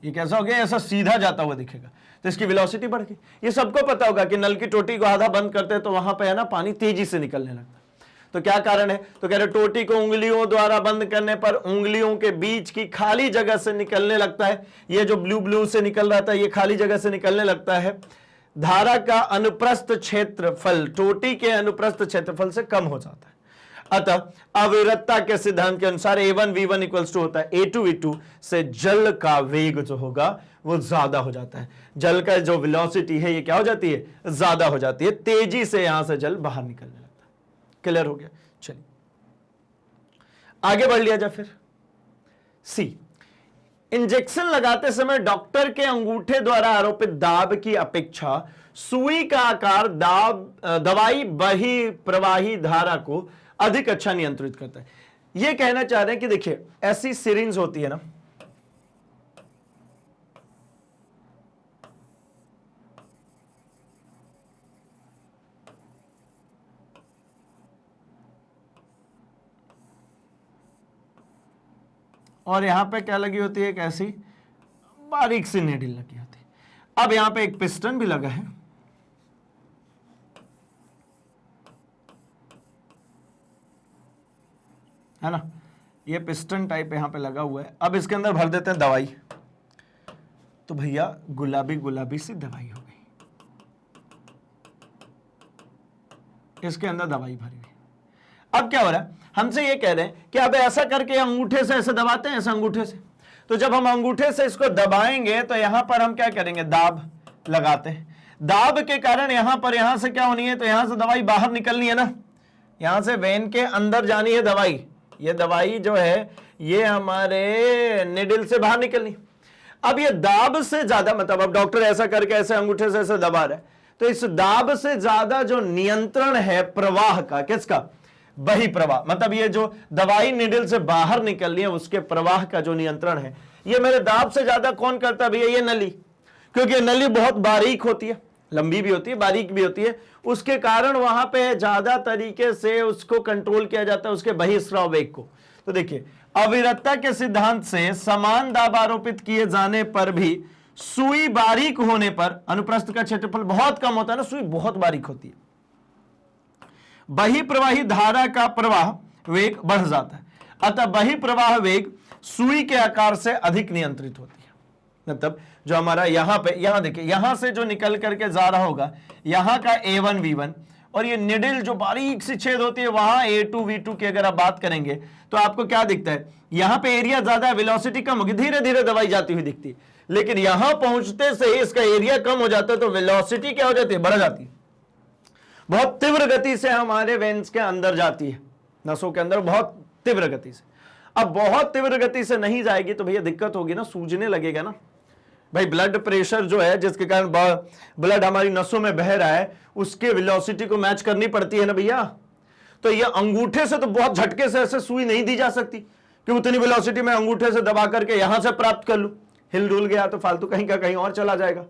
ये कैसा हो गया, ऐसा सीधा जाता हुआ दिखेगा, तो इसकी वेलोसिटी बढ़ गई। ये सबको पता होगा कि नल की टोटी को आधा बंद करते हैं तो वहां पे है ना पानी तेजी से निकलने लगता है। तो क्या कारण है, तो कह रहे टोटी को उंगलियों द्वारा बंद करने पर उंगलियों के बीच की खाली जगह से निकलने लगता है, ये जो ब्लू ब्लू से निकल रहा था ये खाली जगह से निकलने लगता है। धारा का अनुप्रस्थ क्षेत्रफल टोटी के अनुप्रस्थ क्षेत्रफल से कम हो जाता है। अतः अविरतता के सिद्धांत के अनुसार a1 v1 इक्वल्स टू होता है a2 v2 से जल का वेग जो होगा वो ज्यादा हो जाता है। जल का जो वेलोसिटी है ये क्या हो जाती है, ज्यादा हो जाती है, तेजी से यहां से जल बाहर निकलने लगता है। क्लियर हो गया, चलिए आगे बढ़ लिया जाए। फिर सी, इंजेक्शन लगाते समय डॉक्टर के अंगूठे द्वारा आरोपित दाब की अपेक्षा सुई का आकार दवाई बही प्रवाही धारा को अधिक अच्छा नियंत्रित करता है। यह कहना चाह रहे हैं कि देखिए ऐसी सिरिंज होती है ना, और यहां पे क्या लगी होती है, एक ऐसी बारीक सी नीडल लगी होती है। अब यहां पे एक पिस्टन भी लगा है ना, ये पिस्टन टाइप यहां पे लगा हुआ है। अब इसके अंदर भर देते हैं दवाई, तो भैया गुलाबी गुलाबी सी दवाई हो गई, इसके अंदर दवाई भरी हुई। अब क्या हो रहा है, हमसे ये कह रहे हैं कि अब ऐसा करके अंगूठे से ऐसे दबाते हैं, ऐसे अंगूठे से, तो जब हम अंगूठे से इसको दबाएंगे तो यहां पर हम क्या करेंगे, दाब लगाते हैं। दाब के कारण यहां पर यहां से क्या होनी है, तो यहां से दवाई बाहर निकलनी है ना, यहां से वेन के अंदर जानी है दवाई, ये दवाई जो है ये हमारे निडल से बाहर निकलनी। अब ये दाब से ज्यादा, मतलब अब डॉक्टर ऐसा करके ऐसे अंगूठे से ऐसे दबा रहा है, तो इस दाब से ज्यादा जो नियंत्रण है प्रवाह का, किसका, बही प्रवाह, मतलब ये जो दवाई निडल से बाहर निकलनी है उसके प्रवाह का जो नियंत्रण है, ये मेरे दाब से ज्यादा कौन करता है भैया, ये नली, क्योंकि नली बहुत बारीक होती है, लंबी भी होती है बारीक भी होती है, उसके कारण वहां पे ज्यादा तरीके से उसको कंट्रोल किया जाता है, उसके बहिस्राव वेग को। तो देखिए अविरतता के सिद्धांत से समान दाब आरोपित किए जाने पर भी सुई बारीक होने पर अनुप्रस्थ का क्षेत्रफल बहुत कम होता है ना, सुई बहुत बारीक होती है, बहिप्रवाही धारा का प्रवाह वेग बढ़ जाता है, अतः बहिप्रवाह वेग सुई के आकार से अधिक नियंत्रित होती है। मतलब जो हमारा यहां पे, यहां देखिए यहां से जो निकल करके जा रहा होगा यहां का a1 v1, और ये निडल जो बारीक सी छेद होती है वहां a2 v2 की अगर आप बात करेंगे तो आपको क्या दिखता है, यहां पे एरिया ज्यादा है, वेलोसिटी कम होगी, धीरे धीरे दवाई जाती हुई दिखती है, लेकिन यहां पहुंचते से इसका एरिया कम हो जाता है तो वेलोसिटी क्या हो जाती है, बढ़ जाती है, बहुत तीव्र गति से हमारे वेन्स के अंदर जाती है, नसों के अंदर बहुत तीव्र गति से। अब बहुत तीव्र गति से नहीं जाएगी तो भैया दिक्कत होगी ना, सूजने लगेगा ना भाई, ब्लड प्रेशर जो है जिसके कारण ब्लड हमारी नसों में बह रहा है उसके वेलोसिटी को मैच करनी पड़ती है ना भैया। तो ये अंगूठे से तो बहुत झटके से ऐसे सुई नहीं दी जा सकती कि उतनी वेलोसिटी में अंगूठे से दबा करके यहां से प्राप्त कर लूं, हिल डुल गया तो फालतू कहीं का कहीं और चला जाएगा,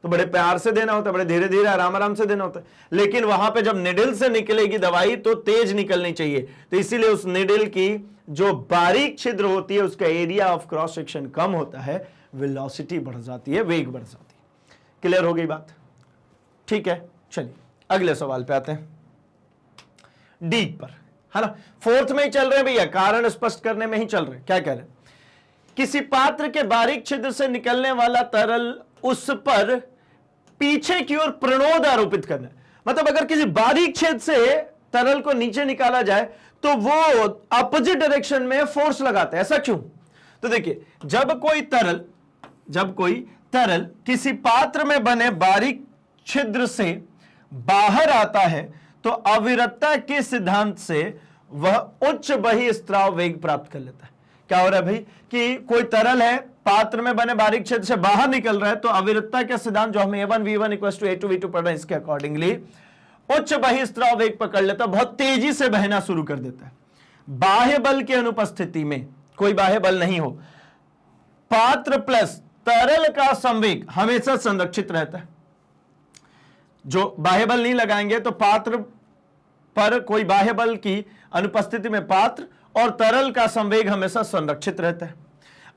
तो बड़े प्यार से देना होता है, बड़े धीरे धीरे आराम आराम से देना होता है। लेकिन वहां पे जब निडल से निकलेगी दवाई तो तेज निकलनी चाहिए, तो इसीलिए उस निडल की जो बारीक छिद्र होती है उसका एरिया ऑफ क्रॉस सेक्शन कम होता है, वेलोसिटी बढ़ जाती है, वेग बढ़ जाती है। क्लियर हो गई बात? ठीक है, चलिए अगले सवाल पे आते हैं, डी पर, है ना। फोर्थ में ही चल रहे हैं भैया, कारण स्पष्ट करने में ही चल रहे हैं। क्या कह रहे हैं? किसी पात्र के बारीक छिद्र से निकलने वाला तरल उस पर पीछे की ओर प्रणोद आरोपित करना है। मतलब अगर किसी बारीक छेद से तरल को नीचे निकाला जाए तो वो अपोजिट डायरेक्शन में फोर्स लगाता है। ऐसा क्यों? तो देखिए, जब कोई तरल किसी पात्र में बने बारीक छिद्र से बाहर आता है तो अविरतता के सिद्धांत से वह उच्च बहिस्त्राव वेग प्राप्त कर लेता है। क्या हो रहा है भाई कि कोई तरल है, पात्र में बने बारीक छिद्र से बाहर निकल रहा है, तो अविरतता का सिद्धांत जो हमें A1V1 = A2V2 पढ़ रहे हैं, इसके अकॉर्डिंगली उच्च बहिस्त्राव वेग पकड़ लेता है, बहुत तेजी से बहना शुरू कर देता है। बाह्य बल की अनुपस्थिति में, कोई बाह्य बल नहीं हो, पात्र प्लस तरल का संवेग हमेशा संरक्षित रहता है। जो बाह्य बल नहीं लगाएंगे तो पात्र पर कोई बाह्य बल की अनुपस्थिति में पात्र और तरल का संवेग हमेशा संरक्षित रहता है।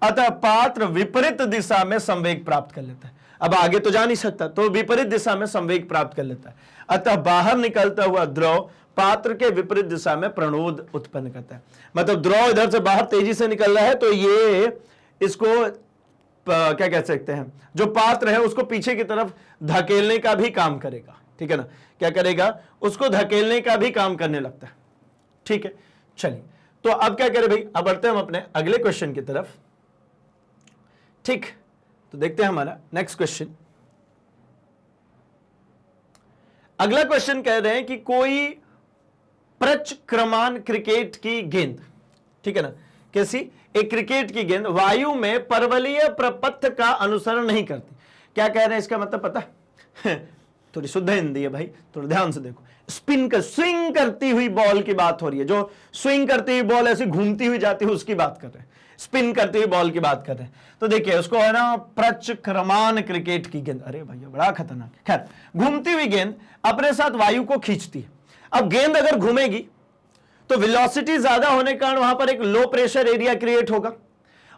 अतः पात्र विपरीत दिशा में संवेग प्राप्त कर लेता है। अब आगे तो जा नहीं सकता, तो विपरीत दिशा में संवेग प्राप्त कर लेता है। अतः बाहर निकलता हुआ द्रव पात्र के विपरीत दिशा में प्रणोद उत्पन्न करता है। मतलब द्रव इधर से बाहर तेजी से निकल रहा है तो ये इसको क्या कह सकते हैं, जो पात्र है उसको पीछे की तरफ धकेलने का भी काम करेगा। ठीक है ना, क्या करेगा? उसको धकेलने का भी काम करने लगता है। ठीक है, चलिए तो अब क्या करें भाई, अब बढ़ते हैं हम अपने अगले क्वेश्चन की तरफ। ठीक, तो देखते हैं हमारा नेक्स्ट क्वेश्चन। अगला क्वेश्चन कह रहे हैं कि कोई प्रचक्रमान क्रिकेट की गेंद, ठीक है ना, कैसी? एक क्रिकेट की गेंद वायु में परवलयीय प्रपथ का अनुसरण नहीं करती। क्या कह रहे हैं इसका मतलब पता है? थोड़ी शुद्ध हिंदी है भाई, थोड़ा ध्यान से देखो। स्पिन कर, स्विंग करती हुई बॉल की बात हो रही है। जो स्विंग करती हुई बॉल ऐसी घूमती हुई जाती है उसकी बात कर रहे हैं, स्पिन करती हुई बॉल की बात कर रहे हैं। तो देखिए उसको है ना प्रचक्रमान क्रिकेट की गेंद। अरे भैया बड़ा खतरनाक है। खैर, घूमती हुई गेंद अपने साथ वायु को खींचती है। अब गेंद अगर घूमेगी तो वेलोसिटी ज्यादा होने के कारण वहां पर एक लो प्रेशर एरिया क्रिएट होगा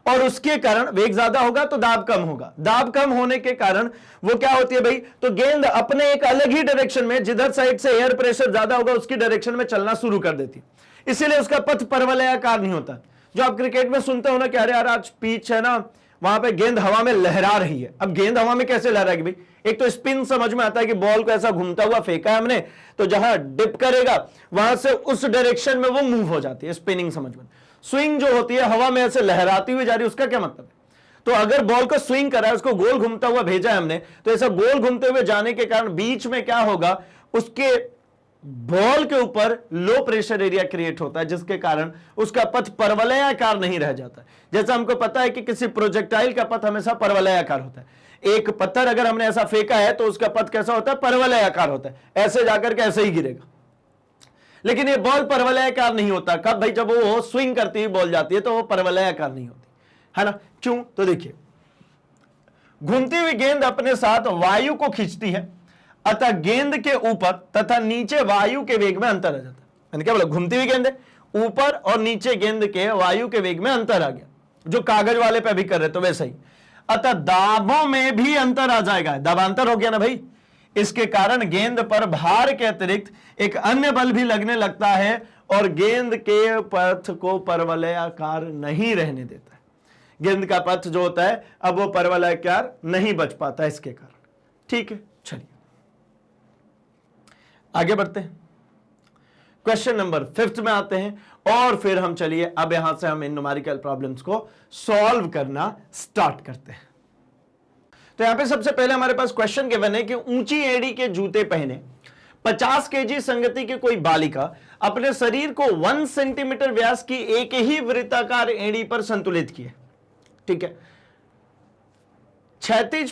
और उसके कारण वेग ज्यादा होगा तो दाब कम होगा। दाब कम होने के कारण वो क्या होती है भाई, तो गेंद अपने एक अलग ही डायरेक्शन में, जिधर साइड से एयर प्रेशर ज्यादा होगा उसकी डायरेक्शन में चलना शुरू कर देती है। इसीलिए उसका पथ परवलयाकार नहीं होता। जो आप क्रिकेट में सुनते हो ना कि अरे यार आज पिच है ना, वहां पे गेंद हवा में लहरा रही है। अब गेंद हवा में कैसे लहराएगी भाई? एक तो स्पिन समझ में आता है कि बॉल को ऐसा घूमता हुआ फेंका है हमने, तो जहां डिप करेगा वहां से उस डायरेक्शन में वो मूव हो जाती है, स्पिनिंग समझ में। स्विंग जो होती है हवा में ऐसे लहराती हुई जा रही है, उसका क्या मतलब है? तो अगर बॉल को स्विंग करा है, उसको गोल घूमता हुआ भेजा है हमने, तो ऐसा गोल घूमते हुए जाने के कारण बीच में क्या होगा, उसके बॉल के ऊपर लो प्रेशर एरिया क्रिएट होता है, जिसके कारण उसका पथ परवलयाकार नहीं रह जाता। जैसा हमको पता है कि किसी प्रोजेक्टाइल का पथ हमेशा परवलयाकार होता है। एक पत्थर अगर हमने ऐसा फेंका है तो उसका पथ कैसा होता है? परवलयाकार होता है, ऐसे जाकर के ऐसे ही गिरेगा। लेकिन ये बॉल परवलयाकार नहीं होता। कब भाई? जब वो स्विंग करती हुई बॉल जाती है तो वो परवलयाकार नहीं होती, है ना। क्यों? तो देखिए, घूमती हुई गेंद अपने साथ वायु को खींचती है, अतः गेंद के ऊपर तथा नीचे वायु के वेग में अंतर आ जाता है। मैंने क्या बोला? घूमती हुई गेंद है, ऊपर और नीचे गेंद के वायु के वेग में अंतर आ गया, जो कागज वाले पे भी कर रहे तो वैसे ही। अतः दाबों में भी अंतर आ जाएगा, दाबांतर हो गया ना भाई। इसके कारण गेंद पर भार के अतिरिक्त एक अन्य बल भी लगने लगता है और गेंद के पथ को परवलयाकार नहीं रहने देता है। गेंद का पथ जो होता है अब वो परवलयाकार नहीं बच पाता है इसके कारण। ठीक है, चलिए आगे बढ़ते हैं, क्वेश्चन नंबर 5 में आते हैं और फिर हम चलिए अब यहां से हम इन न्यूमेरिकल प्रॉब्लम्स को सॉल्व करना स्टार्ट करते हैं। तो यहां पे सबसे पहले हमारे पास क्वेश्चन गिवन है कि ऊंची एड़ी के जूते पहने 50 केजी संगति की कोई बालिका अपने शरीर को 1 सेंटीमीटर व्यास की एक ही वृत्ताकार एड़ी पर संतुलित किए। ठीक है, क्षैतिज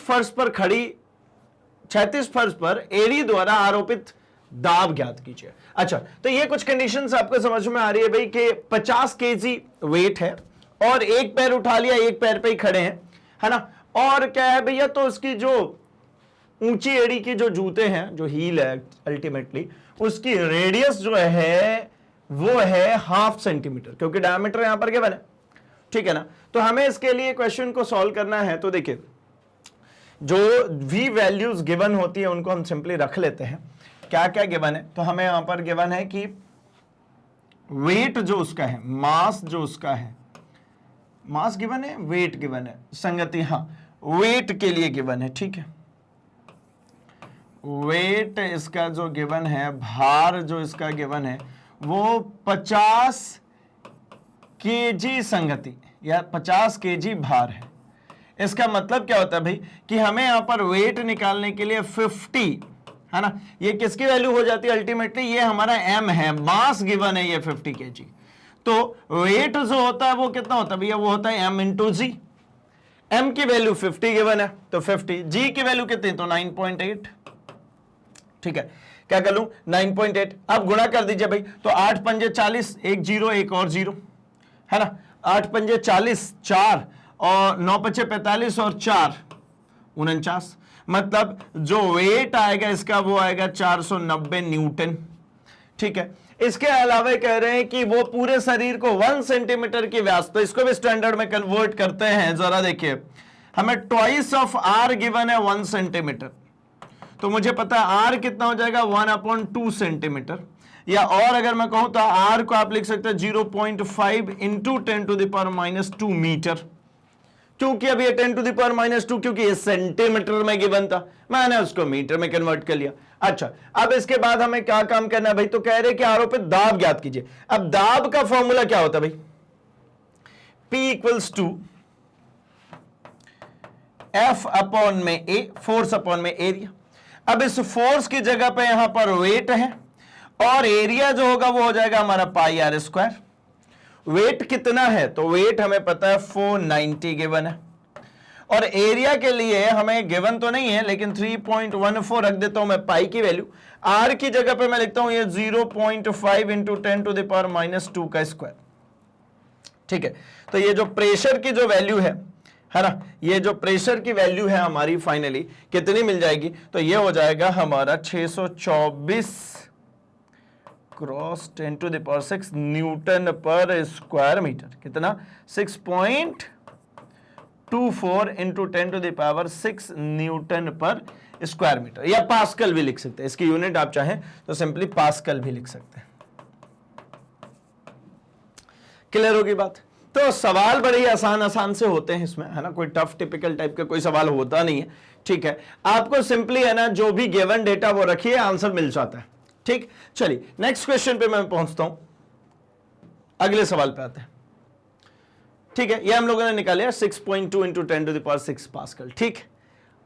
फर्श पर एड़ी द्वारा आरोपित दाब ज्ञात कीजिए। अच्छा, तो ये कुछ कंडीशंस आपको समझ में आ रही है भाई कि 50 केजी वेट है और एक पैर उठा लिया, एक पैर पे ही खड़े हैं, है ना। और क्या है भैया, तो उसकी जो ऊंची एड़ी की जो जूते हैं, जो हील है अल्टीमेटली, उसकी रेडियस जो है वो है 1/2 सेंटीमीटर, क्योंकि डायमीटर यहां पर क्या बने। ठीक है ना, तो हमें इसके लिए क्वेश्चन को सॉल्व करना है। तो देखिए जो भी वैल्यूज गिवन होती है उनको हम सिंपली रख लेते हैं। क्या क्या गिवन है, तो हमें यहां पर गिवन है कि वेट जो उसका है, मास जो उसका है, मास गिवन है, वेट गिवन है, संगति, हाँ वेट के लिए गिवन है, ठीक है। वेट इसका जो गिवन है, भार जो इसका गिवन है वो 50 केजी संगति या 50 केजी भार है। इसका मतलब क्या होता है भाई कि हमें यहां पर वेट निकालने के लिए 50, है ना, ये किसकी वैल्यू हो जाती है अल्टीमेटली, ये हमारा m है, मास गिवन है ये 50 केजी। तो वेट जो होता है वो कितना होता है भैया, वो होता है m इंटू जी। m की वैल्यू 50 गिवन है तो 50, g की वैल्यू कितनी, तो 9.8, ठीक है। क्या कर लूं, 9.8, अब गुणा कर दीजिए भाई, तो 8 पंजे 40, एक जीरो एक और जीरो, है ना, 8 पंजे 40, 4 और 9 पचे 45 और 4 49, मतलब जो वेट आएगा इसका वो आएगा 490 न्यूटन, ठीक है। इसके अलावा कह रहे हैं कि वो पूरे शरीर को 1 सेंटीमीटर की व्यास, तो इसको भी स्टैंडर्ड में कन्वर्ट करते हैं, जरा देखिए, हमें ट्वाइस ऑफ आर गिवन है 1 सेंटीमीटर, तो मुझे पता है आर कितना हो जाएगा 1/2 सेंटीमीटर, या और अगर मैं कहूं तो आर को आप लिख सकते हैं 0.5 इंटू 10⁻² मीटर, क्योंकि अब ये 10⁻², क्योंकि ये सेंटीमीटर में गिवन था, मैंने उसको मीटर में कन्वर्ट कर लिया। अच्छा, अब इसके बाद हमें क्या काम करना है भाई, तो कह रहे कि आरोप पे दाब ज्ञात कीजिए। अब दाब का फॉर्मूला क्या होता है भाई, P = F अपॉन में A, फोर्स अपॉन में एरिया। अब इस फोर्स की जगह पे यहां पर वेट है और एरिया जो होगा वो हो जाएगा हमारा πr²। वेट कितना है, तो वेट हमें पता है 490 गिवन है, और एरिया के लिए हमें गिवन तो नहीं है लेकिन 3.14 रख देता हूं मैं पाई की वैल्यू। आर की जगह पे मैं लिखता हूं ये 0.5 इंटू 10⁻² का स्क्वायर, ठीक है। तो ये जो प्रेशर की जो वैल्यू है ना, ये जो प्रेशर की वैल्यू है हमारी फाइनली कितनी मिल जाएगी, तो ये हो जाएगा हमारा 624 क्रॉस 10⁶ न्यूटन पर स्क्वायर मीटर। कितना, 6.24 इंटू 10⁶ न्यूटन पर स्क्वायर मीटर, या पास्कल भी लिख सकते हैं, इसकी यूनिट आप चाहें तो सिंपली पास्कल भी लिख सकते हैं। क्लियर होगी बात। तो सवाल बड़े ही आसान से होते हैं इसमें, है ना, कोई टफ टिपिकल टाइप का कोई सवाल होता नहीं है, ठीक है। आपको सिंपली है ना जो भी गिवन डेटा वो रखिए, आंसर मिल जाता है, ठीक। चलिए नेक्स्ट क्वेश्चन पे मैं पहुंचता हूं, अगले सवाल पे आते हैं, ठीक है। ये हम लोगों ने निकाले 6.2 इंटू 10⁶ पास्कल, ठीक।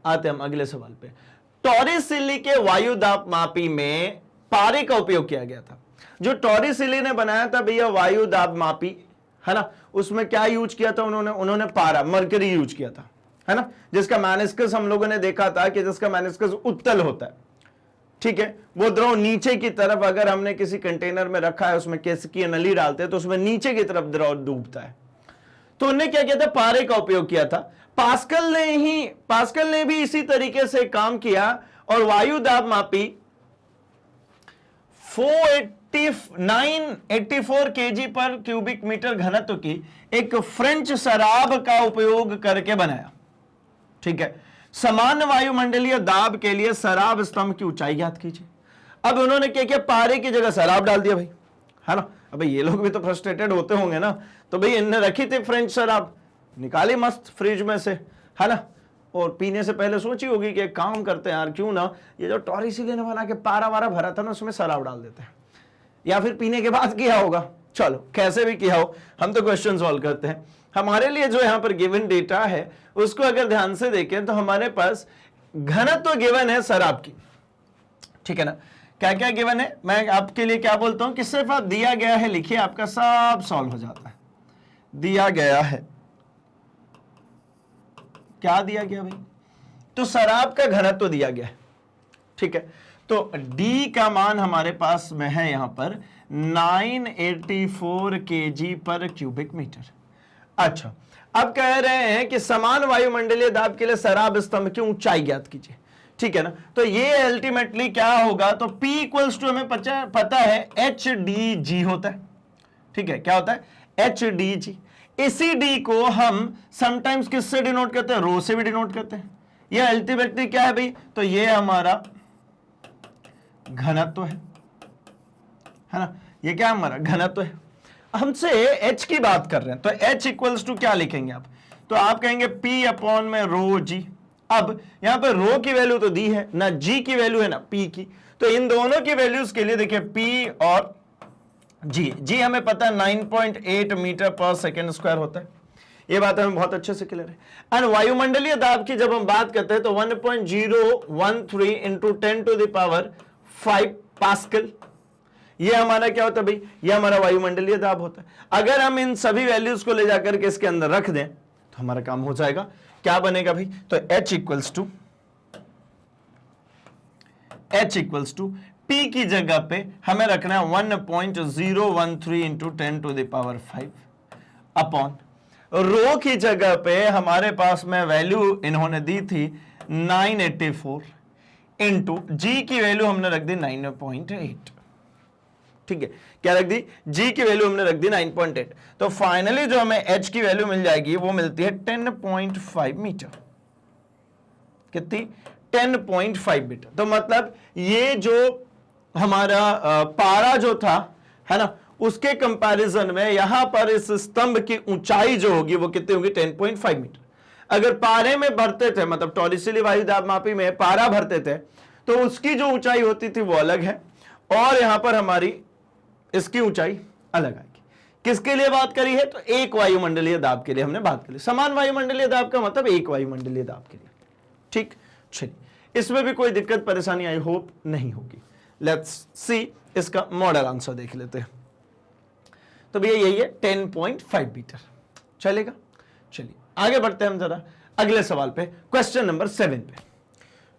आते हम अगले सवाल पे। टॉरिसिली के वायु दाब मापी में पारे का उपयोग किया गया था। जो टॉरिसिली ने बनाया था भैया वायु दाब मापी, है ना, उसमें क्या यूज किया था उन्होंने पारा, मरकरी यूज किया था, है ना, जिसका मेनिस्कस हम लोगों ने देखा था कि जिसका मेनिस्कस उत्तल होता है, ठीक है। वो द्रव नीचे की तरफ, अगर हमने किसी कंटेनर में रखा है उसमें की नली डालते हैं तो उसमें नीचे की तरफ द्रव डूबता है, तो उन्होंने क्या किया था, पारे का उपयोग किया था। पास्कल ने भी इसी तरीके से काम किया और वायु दाब मापी 984 केजी पर क्यूबिक मीटर घनत्व की एक फ्रेंच शराब का उपयोग करके बनाया, ठीक है। समान वायुमंडलीय दाब के लिए शराब स्तंभ की ऊंचाई ज्ञात कीजिए। अब उन्होंने क्या किया, पारे की जगह शराब डाल दिया भाई, है ना। अब ये लोग भी तो फ्रस्ट्रेटेड होते होंगे ना, तो भाई इनने रखी थी फ्रेंच शराब, निकाली मस्त फ्रिज में से, है ना, और पीने से पहले सोची होगी कि एक काम करते हैं यार, क्यों ना ये जो टॉरिसिली ने बना के पारा वारा भरा था ना उसमें शराब डाल देते हैं, या फिर पीने के बाद किया होगा, चलो कैसे भी किया हो, हम तो क्वेश्चन सॉल्व करते हैं। हमारे लिए जो यहां पर गिवन डेटा है उसको अगर ध्यान से देखें तो हमारे पास घनत्व गिवन है शराब की, ठीक है ना। क्या क्या गिवन है, मैं आपके लिए क्या बोलता हूं कि सिर्फ आप दिया गया है लिखिए, आपका सब सॉल्व हो जाता है। दिया गया है, क्या दिया गया भाई, तो शराब का घनत्व दिया गया है, ठीक है। तो D का मान हमारे पास में है यहां पर 984 केजी पर क्यूबिक मीटर। अच्छा, अब कह रहे हैं कि समान वायुमंडलीय दाब के लिए शराब स्तंभ की ऊंचाई ज्ञात कीजिए, ठीक है ना। तो ये अल्टीमेटली क्या होगा, तो P = हमें पता है HDG होता है, ठीक है। क्या होता है, HDG। इसी D को हम समटाइम्स किससे डिनोट करते हैं, रो से भी डिनोट करते हैं, ये अल्टीमेटली क्या है भाई, तो ये हमारा घनत्व है ना, ये क्या हमारा घनत्व है। हमसे h की बात कर रहे हैं, तो h इक्वल्स टू क्या लिखेंगे आप, तो आप कहेंगे p अपॉन में रो जी। अब यहां पर रो की वैल्यू तो दी है ना, g की वैल्यू है ना p की, तो इन दोनों की वैल्यूज के लिए देखिए p और g हमें पता है 9.8 मीटर पर सेकेंड स्क्वायर होता है, ये बात हमें बहुत अच्छे से क्लियर है। एंड वायुमंडलीय दाब की जब हम बात करते हैं तो 1.013 इंटू 10⁵ पास्कल, ये हमारा क्या होता है भाई, ये हमारा वायुमंडलीय दाब होता है। अगर हम इन सभी वैल्यूज को ले जाकर के इसके अंदर रख दें तो हमारा काम हो जाएगा। क्या बनेगा भाई, तो H इक्वल्स टू P की जगह पे हमें रखना है 1.013 इंटू 10⁵ अपॉन रो की जगह पे हमारे पास में वैल्यू इन्होंने दी थी 984 इंटू जी की वैल्यू हमने रख दी 9.8। ठीक है, क्या रख दी, g की वैल्यू हमने रख दी 9.8। तो फाइनली जो हमें h की वैल्यू मिल जाएगी वो मिलती है 10.5 मीटर। कितनी, 10.5 मीटर। तो मतलब ये जो हमारा पारा जो था है ना, उसके कंपैरिजन में यहां पर इस स्तंभ की ऊंचाई जो होगी वो कितनी होगी, 10.5 मीटर। अगर पारे में भरते थे, मतलब टॉरिसिली वायु दाब मापी में पारा भरते थे, तो उसकी जो ऊंचाई होती थी वो अलग है, और यहां पर हमारी इसकी ऊंचाई अलग आएगी। किसके लिए बात करी है, तो एक वायुमंडलीय दाब के लिए हमने बात करी। समान वायुमंडलीय दाब का मतलब एक वायुमंडलीय दाब के लिए। ठीक, चलिए, इसमें भी कोई दिक्कत परेशानी आई होप नहीं होगी। लेट्स सी, इसका मॉडल आंसर देख लेते हैं। तो भैया यही है 10.5 मीटर, चलेगा। चलिए आगे बढ़ते हैं हम जरा अगले सवाल पे, क्वेश्चन नंबर 7 पे।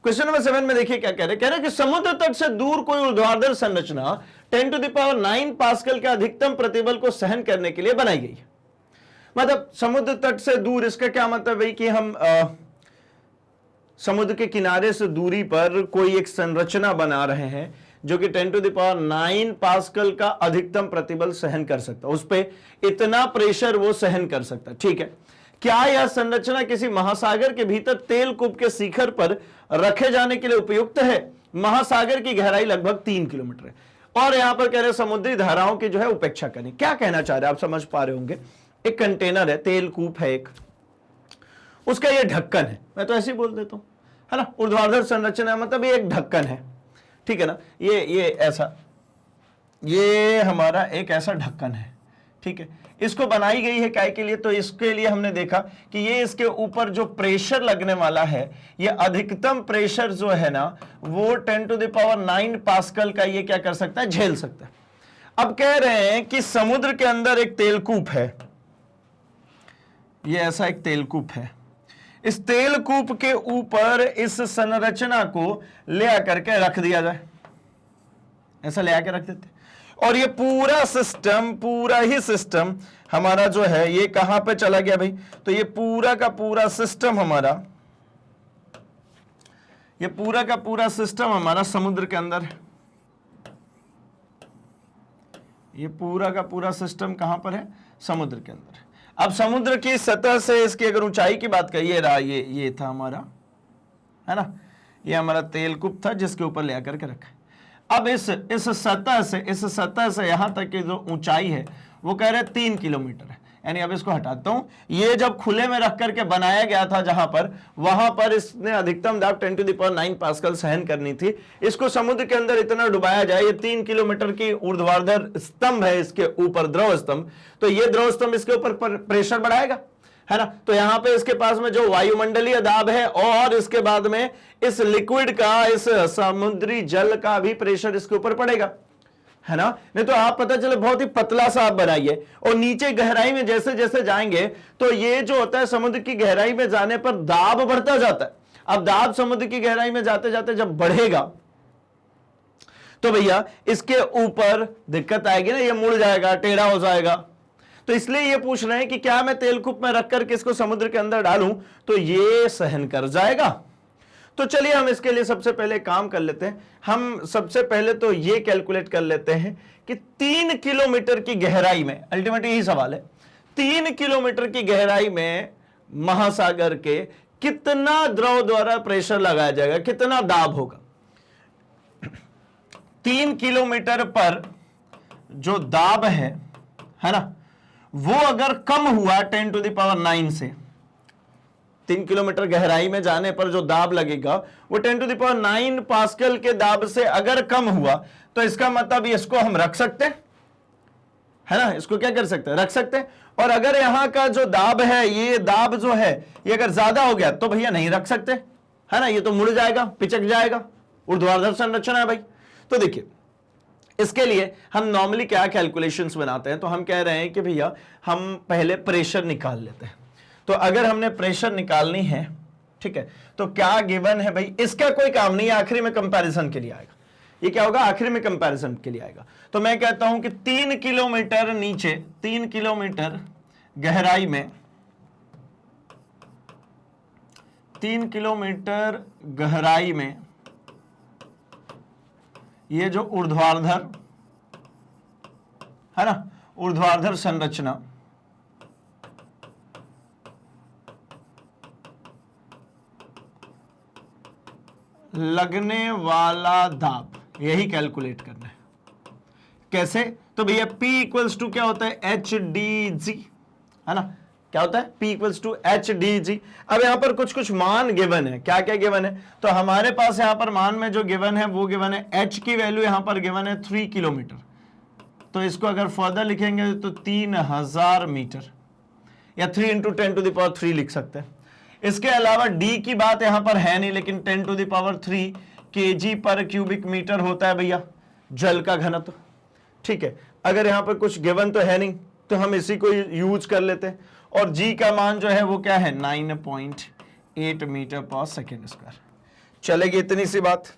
क्वेश्चन नंबर 7 में देखिए क्या कह रहे हैं कि समुद्र तट से दूर कोई ऊर्ध्वाधर संरचना 10⁹ पास्कल के अधिकतम प्रतिबल को सहन करने के लिए बनाई गई है। मतलब समुद्र तट से दूर, इसका क्या मतलब है कि हम समुद्र के किनारे से दूरी पर कोई एक संरचना बना रहे हैं जो कि 10⁹ पास्कल का अधिकतम प्रतिबल सहन कर सकता है, उस पर इतना प्रेशर वो सहन कर सकता है। ठीक है, क्या यह संरचना किसी महासागर के भीतर तेल कूप के शिखर पर रखे जाने के लिए उपयुक्त है। महासागर की गहराई लगभग 3 किलोमीटर है, और यहां पर कह रहे समुद्री धाराओं की जो है उपेक्षा करें। क्या कहना चाह रहे हैं आप समझ पा रहे होंगे, एक कंटेनर है, तेल कूप है एक, उसका ये ढक्कन है, मैं तो ऐसे ही बोल देता हूं, है ना, ऊर्ध्वाधर संरचना मतलब ये एक ढक्कन है। ठीक है ना, ये ऐसा, ये हमारा एक ऐसा ढक्कन है। ठीक है, इसको बनाई गई है काय के लिए, तो इसके लिए हमने देखा कि ये इसके ऊपर जो प्रेशर लगने वाला है, ये अधिकतम प्रेशर जो है ना वो 10⁹ पास्कल का ये क्या कर सकता है, झेल सकता है। अब कह रहे हैं कि समुद्र के अंदर एक तेलकूप है, ये ऐसा एक तेलकूप है, इस तेलकूप के ऊपर इस संरचना को ले आकर के रख दिया जाए, ऐसा ले आकर रख देते, और ये पूरा सिस्टम, पूरा ही सिस्टम हमारा जो है ये कहां पे चला गया भाई, तो ये पूरा का पूरा सिस्टम हमारा, ये पूरा का पूरा सिस्टम हमारा समुद्र के अंदर है। ये पूरा का पूरा सिस्टम कहां पर है, समुद्र के अंदर है। अब समुद्र की सतह से इसकी अगर ऊंचाई की बात करिए, रहा ये था हमारा, है ना, ये हमारा तेलकूप था जिसके ऊपर ले आकर के रखा है। अब इस सतह से यहां तक की जो ऊंचाई है वो कह रहे हैं 3 किलोमीटर है। यानी अब इसको हटाता हूं, ये जब खुले में रख करके बनाया गया था जहां पर, वहां पर इसने अधिकतम दाब 10⁹ पास्कल सहन करनी थी। इसको समुद्र के अंदर इतना डुबाया जाए, ये 3 किलोमीटर की ऊर्ध्वाधर स्तंभ है इसके ऊपर, द्रव स्तंभ, तो ये द्रव स्तंभ इसके ऊपर प्रेशर बढ़ाएगा, है ना। तो यहां पे इसके पास में जो वायुमंडलीय दाब है और इसके बाद में इस लिक्विड का, इस समुद्री जल का भी प्रेशर इसके ऊपर पड़ेगा, है ना। नहीं तो आप पता चले बहुत ही पतला सा आप बनाइए, और नीचे गहराई में जैसे जैसे जाएंगे तो ये जो होता है समुद्र की गहराई में जाने पर दाब बढ़ता जाता है। अब दाब समुद्र की गहराई में जाते जाते जब बढ़ेगा तो भैया इसके ऊपर दिक्कत आएगी ना, ये मुड़ जाएगा, टेढ़ा हो जाएगा। तो इसलिए ये पूछ रहे हैं कि क्या मैं तेलकूप में रखकर के इसको समुद्र के अंदर डालूं तो ये सहन कर जाएगा। तो चलिए हम इसके लिए सबसे पहले काम कर लेते हैं। हम सबसे पहले तो ये कैलकुलेट कर लेते हैं कि 3 किलोमीटर की गहराई में, अल्टीमेटली यही सवाल है, 3 किलोमीटर की गहराई में महासागर के कितना द्रव द्वारा प्रेशर लगाया जाएगा, कितना दाब होगा। 3 किलोमीटर पर जो दाब है ना, वो अगर कम हुआ 10⁹ से, 3 किलोमीटर गहराई में जाने पर जो दाब लगेगा वो 10⁹ पास्कल के दाब से अगर कम हुआ, तो इसका मतलब इसको हम रख सकते हैं, है ना, इसको क्या कर सकते हैं, रख सकते हैं। और अगर यहां का जो दाब है, ये दाब जो है ये अगर ज्यादा हो गया तो भैया नहीं रख सकते, है ना, ये तो मुड़ जाएगा, पिचक जाएगा, ऊर्ध्वाधर संरचना है भाई। तो देखिए इसके लिए हम नॉर्मली क्या कैलकुलेशंस बनाते हैं, तो हम कह रहे हैं कि भैया हम पहले प्रेशर निकाल लेते हैं। तो अगर हमने प्रेशर निकालनी है, ठीक है, तो क्या गिवन है भाई, इसका कोई काम नहीं है, आखिरी में कंपैरिजन के लिए आएगा। ये क्या होगा, आखिरी में कंपैरिजन के लिए आएगा। तो मैं कहता हूं कि 3 किलोमीटर नीचे, 3 किलोमीटर गहराई में, 3 किलोमीटर गहराई में ये जो ऊर्ध्वाधर है ना, ऊर्ध्वाधर संरचना, लगने वाला दाब, यही कैलकुलेट करना है। कैसे, तो भैया P इक्वल्स टू क्या होता है, HdG, है ना, क्या होता है, P इक्वल्स टू HdG। अब यहां पर कुछ कुछ मान गिवन है, क्या क्या गिवन है, तो हमारे पास यहां पर मान में जो गिवन है वो गिवन है H की वैल्यू यहां पर गिवन है 3 किलोमीटर। तो इसको अगर फर्दर लिखेंगे तो 3000 मीटर, या 3 × 10⁻³ लिख सकते हैं। इसके अलावा D की बात यहां पर है नहीं, लेकिन 10⁻³ kg पर क्यूबिक मीटर होता है भैया जल का घनत्व, ठीक है। अगर यहां पर कुछ गिवन तो है नहीं, तो हम इसी को यूज कर लेते हैं। और G का मान जो है वो क्या है, 9.8 मीटर/सेकंड²। चलेगी इतनी सी बात,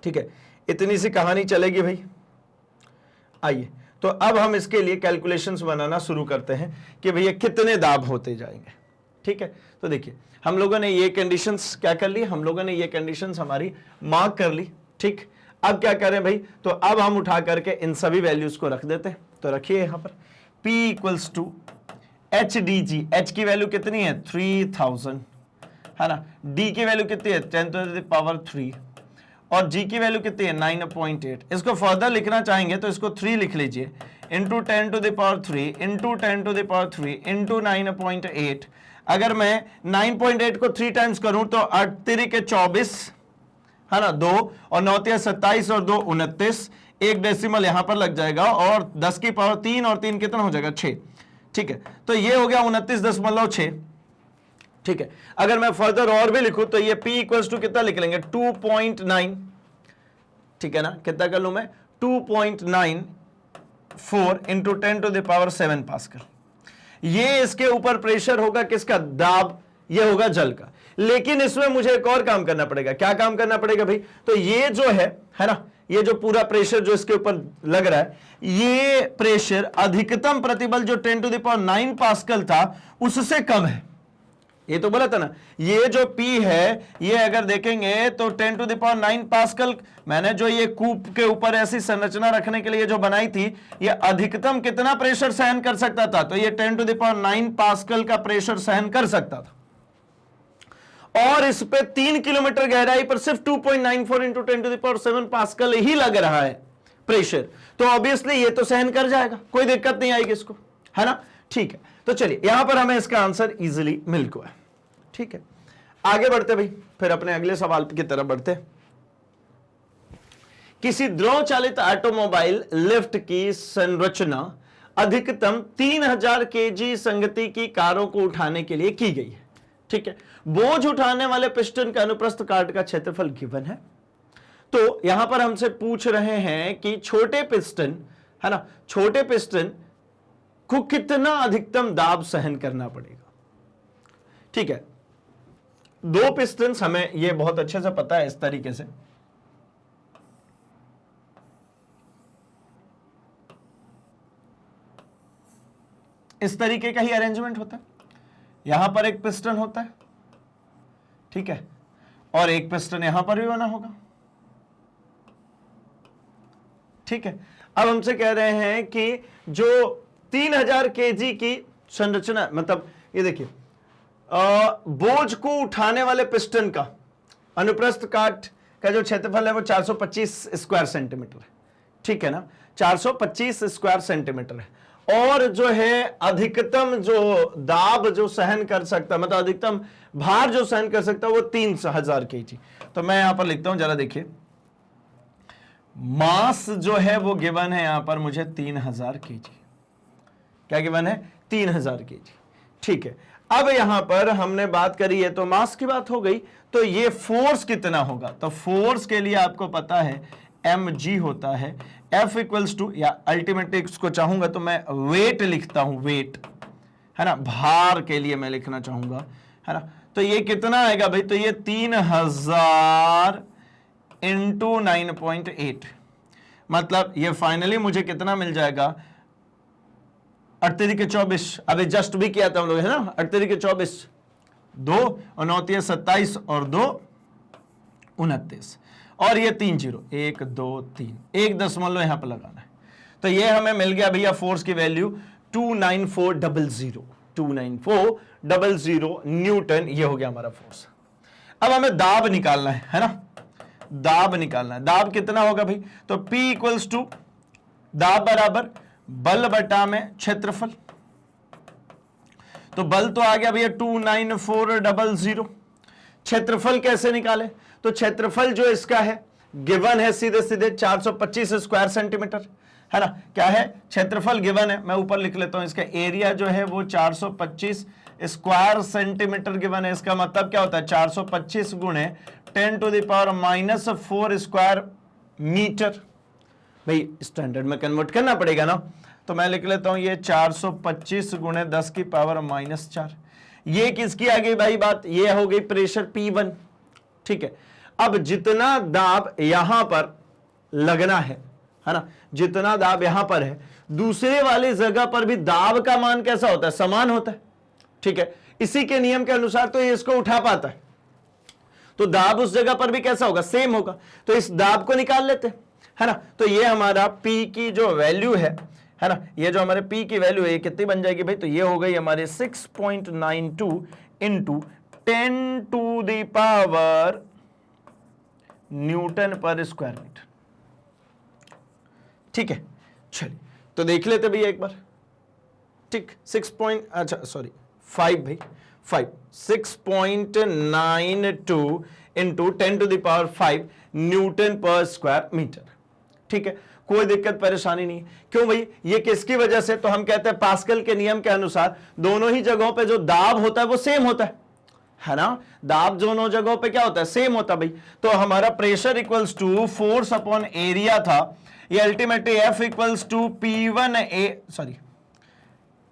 ठीक है, इतनी सी कहानी चलेगी भाई। आइए तो अब हम इसके लिए कैलकुलेशंस बनाना शुरू करते हैं कि भैया कितने दाब होते जाएंगे, ठीक है। तो देखिए हम लोगों ने ये कंडीशंस क्या कर ली, हम लोगों ने ये कंडीशंस हमारी मार्क कर ली, ठीक। अब क्या करें भाई, तो अब हम उठा करके इन सभी वैल्यूज को रख देते हैं। तो रखिए यहां पर P equals to HdG, H की वैल्यू कितनी है 3000, है ना, D की वैल्यू कितनी है 10⁻³ और G की वैल्यू कितनी है 9.8। इसको फर्दर लिखना चाहेंगे तो इसको 3 लिख लीजिए, इंटू 10⁻³ इंटू 10⁻³ इंटू 9.8। अगर मैं 9.8 को 3 टाइम्स करूं तो 8 के 24, है ना, 2 और 9 27 और 2 29, एक डेसिमल यहां पर लग जाएगा और 10 की पावर 3 और 3 कितना हो जाएगा 6, ठीक है। तो ये हो गया 29.6, ठीक है। अगर मैं फर्दर और भी लिखूं तो ये P इक्वल्स टू कितना लिख लेंगे 2.9, ठीक है ना, कितना कर लूं मैं 2.94 इंटू 10⁻7 पास्कल। ये इसके ऊपर प्रेशर होगा किसका, दाब, ये होगा जल का। लेकिन इसमें मुझे एक और काम करना पड़ेगा। क्या काम करना पड़ेगा भाई, तो ये जो है ना, ये जो पूरा प्रेशर जो इसके ऊपर लग रहा है, ये प्रेशर अधिकतम प्रतिबल जो 10⁹ पास्कल था उससे कम है। ये तो बोला था ना, ये जो P है ये अगर देखेंगे तो 10⁹ पास्कल, मैंने जो ये कूप के ऊपर ऐसी संरचना रखने के लिए जो बनाई थी, ये अधिकतम कितना प्रेशर सहन कर सकता था, तो ये 10⁹ पास्कल का प्रेशर सहन कर सकता था। और इस पे 3 किलोमीटर गहराई पर सिर्फ 2.94 इंटू 10⁻7 पास्कल ही लग रहा है प्रेशर, तो ऑब्वियसली ये तो सहन कर जाएगा, कोई दिक्कत नहीं आएगी इसको, है ना, ठीक है। तो चलिए यहां पर हमें इसका आंसर इजीली मिल गया, ठीक है। आगे बढ़ते भाई, फिर अपने अगले सवाल की तरफ बढ़ते। किसी द्रव चालित ऑटोमोबाइल लिफ्ट की संरचना अधिकतम 3000 kg संगति की कारों को उठाने के लिए की गई है, ठीक है। बोझ उठाने वाले पिस्टन का अनुप्रस्थ काट का क्षेत्रफल गिवन है। तो यहां पर हमसे पूछ रहे हैं कि छोटे पिस्टन, है ना, छोटे पिस्टन को कितना अधिकतम दाब सहन करना पड़ेगा, ठीक है। 2 पिस्टन्स, हमें यह बहुत अच्छे से पता है, इस तरीके से इस तरीके का ही अरेंजमेंट होता है। यहां पर एक पिस्टन होता है, ठीक है, और एक पिस्टन यहां पर भी बना होगा, ठीक है। अब हमसे कह रहे हैं कि जो 3000 kg की संरचना, मतलब ये देखिए बोझ को उठाने वाले पिस्टन का अनुप्रस्थ काट का जो क्षेत्रफल है वो 425 स्क्वायर सेंटीमीटर है, ठीक है ना, 425 स्क्वायर सेंटीमीटर है। और जो है अधिकतम जो दाब जो सहन कर सकता, मतलब अधिकतम भार जो सहन कर सकता है वो 3000 kg। तो मैं यहां पर लिखता हूं, जरा देखिए, मास जो है वो गिवन है यहां पर मुझे 3000 kg। क्या गिवन है? 3000 kg, ठीक है। अब यहां पर हमने बात करी है तो मास की बात हो गई, तो ये फोर्स कितना होगा? तो फोर्स के लिए आपको पता है mg होता है, F इक्वल्स टू, या अल्टीमेटली इसको चाहूंगा तो मैं वेट लिखता हूं, वेट है ना, भार के लिए मैं लिखना चाहूंगा, है ना। तो ये कितना आएगा भाई? तो ये 3000 इंटू 9.8, मतलब ये फाइनली मुझे कितना मिल जाएगा? 8 के 24, अभी जस्ट भी किया था हम लोग, है ना, 8 के 24, 2 और 9 27 और 2 29, और ये 3 0, 1 2 3, 1 यहां पर लगाना है। तो ये हमें मिल गया भैया फोर्स की वैल्यू 29400, 29400 न्यूटन, ये हो गया हमारा फोर्स। अब हमें दाब निकालना है ना, दाब निकालना है। दाब कितना होगा भाई? तो P इक्वल्स टू दाब बराबर बल बटा में क्षेत्रफल। तो बल तो आ गया भैया 29400, क्षेत्रफल कैसे निकाले? तो क्षेत्रफल जो इसका है गिवन है सीधे सीधे 425 स्क्वायर सेंटीमीटर, है ना। क्या है? क्षेत्रफल गिवन है, मैं ऊपर लिख लेता हूं, इसका एरिया जो है वो 425 स्क्वायर सेंटीमीटर गिवन है। इसका मतलब क्या होता है? 425 गुणे 10⁻⁻4 स्क्वायर मीटर। भाई स्टैंडर्ड में कन्वर्ट करना पड़ेगा ना, तो मैं लिख लेता हूं ये 425 गुणे 10⁻⁻4। ये किसकी आ गई भाई बात? ये हो गई प्रेशर P1, ठीक है। अब जितना दाब यहां पर लगना है ना, जितना दाब यहां पर है, दूसरे वाली जगह पर भी दाब का मान कैसा होता है? समान होता है, ठीक है। इसी के नियम के अनुसार तो ये इसको उठा पाता है, तो दाब उस जगह पर भी कैसा होगा? सेम होगा। तो इस दाब को निकाल लेते है ना। तो ये हमारा P की जो वैल्यू है ना, ये जो हमारे P की वैल्यू है ये कितनी बन जाएगी भाई? तो ये हो गई हमारे 6.92 इंटू 10⁻⁻ न्यूटन पर स्क्वायर मीटर, ठीक है। चलिए तो देख लेते भैया एक बार, ठीक। 5 भाई, 5 6.92 इंटू 10⁻⁵ न्यूटन पर स्क्वायर मीटर, ठीक है। कोई दिक्कत परेशानी नहीं। क्यों भाई? ये किसकी वजह से? तो हम कहते हैं पास्कल के नियम के अनुसार दोनों ही जगहों पे जो दाब होता है वो सेम होता है ना। दाब दोनों जगहों पे क्या होता है? सेम होता है भाई। तो हमारा pressure equals to force upon area था, ये ultimately F equals to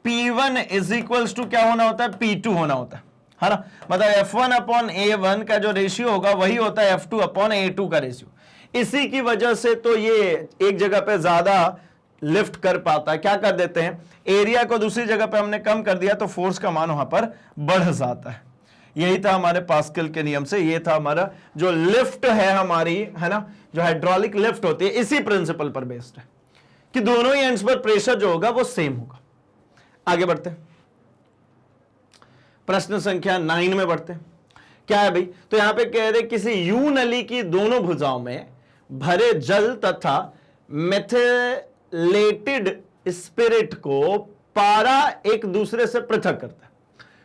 P1 is equals to क्या होना होता है? P2 होना होता है ना। मतलब F1 अपॉन A1 का जो रेशियो होगा वही होता है F2 अपॉन A2 का रेशियो। इसी की वजह से तो ये एक जगह पे ज्यादा लिफ्ट कर पाता है। क्या कर देते हैं? एरिया को दूसरी जगह पे हमने कम कर दिया तो फोर्स का मान वहां पर बढ़ जाता है। यही था हमारे पास्कल के नियम से, ये था हमारा जो लिफ्ट है हमारी, है ना, जो हाइड्रोलिक लिफ्ट होती है, इसी प्रिंसिपल पर बेस्ड है कि दोनों ही एंड्स पर प्रेशर जो होगा वो सेम होगा। आगे बढ़ते हैं, प्रश्न संख्या 9 में बढ़ते हैं। क्या है भाई? तो यहां पे कह रहे किसी यू नली की दोनों भुजाओं में भरे जल तथा मेथिलेटेड स्पिरिट को पारा एक दूसरे से पृथक करता है,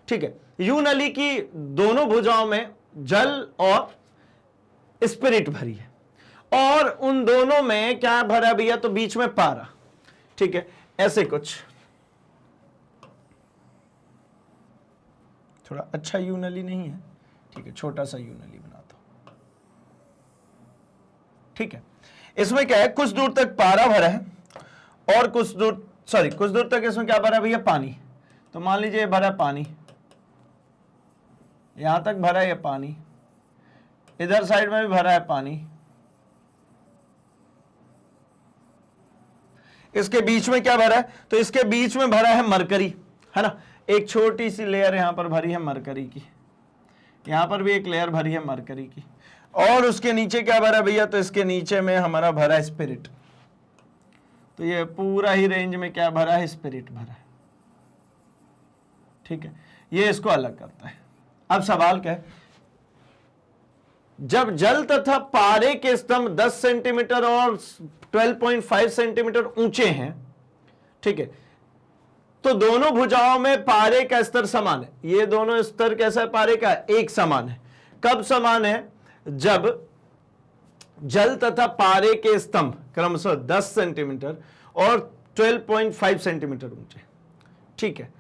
ठीक है। यू नली की दोनों भुजाओं में जल और स्पिरिट भरी है, और उन दोनों में क्या भरा भैया? तो बीच में पारा, ठीक है। ऐसे कुछ थोड़ा अच्छा यू नली नहीं है, ठीक है, छोटा सा यू नली बनाता हूं, ठीक है। इसमें क्या है? कुछ दूर तक पारा भरा है और कुछ दूर तक इसमें क्या भरा है भैया? पानी। तो मान लीजिए भरा पानी, यहां तक भरा है पानी, इधर साइड में भी भरा है पानी, इसके बीच में क्या भरा है? तो इसके बीच में भरा है मरकरी, है ना। एक छोटी सी लेयर यहां पर भरी है मरकरी की, यहां पर भी एक लेयर भरी है मरकरी की, और उसके नीचे क्या भरा भैया? तो इसके नीचे में हमारा भरा है स्पिरिट। तो ये पूरा ही रेंज में क्या भरा है? स्पिरिट भरा है, ठीक है। ये इसको अलग करता है। अब सवाल क्या है, जब जल तथा पारे के स्तंभ 10 सेंटीमीटर और 12.5 सेंटीमीटर ऊंचे हैं, ठीक है, तो दोनों भुजाओं में पारे का स्तर समान है। ये दोनों स्तर कैसा है पारे का? एक समान है। कब समान है? जब जल तथा पारे के स्तंभ क्रमशः 10 सेंटीमीटर और 12.5 सेंटीमीटर ऊंचे, ठीक है।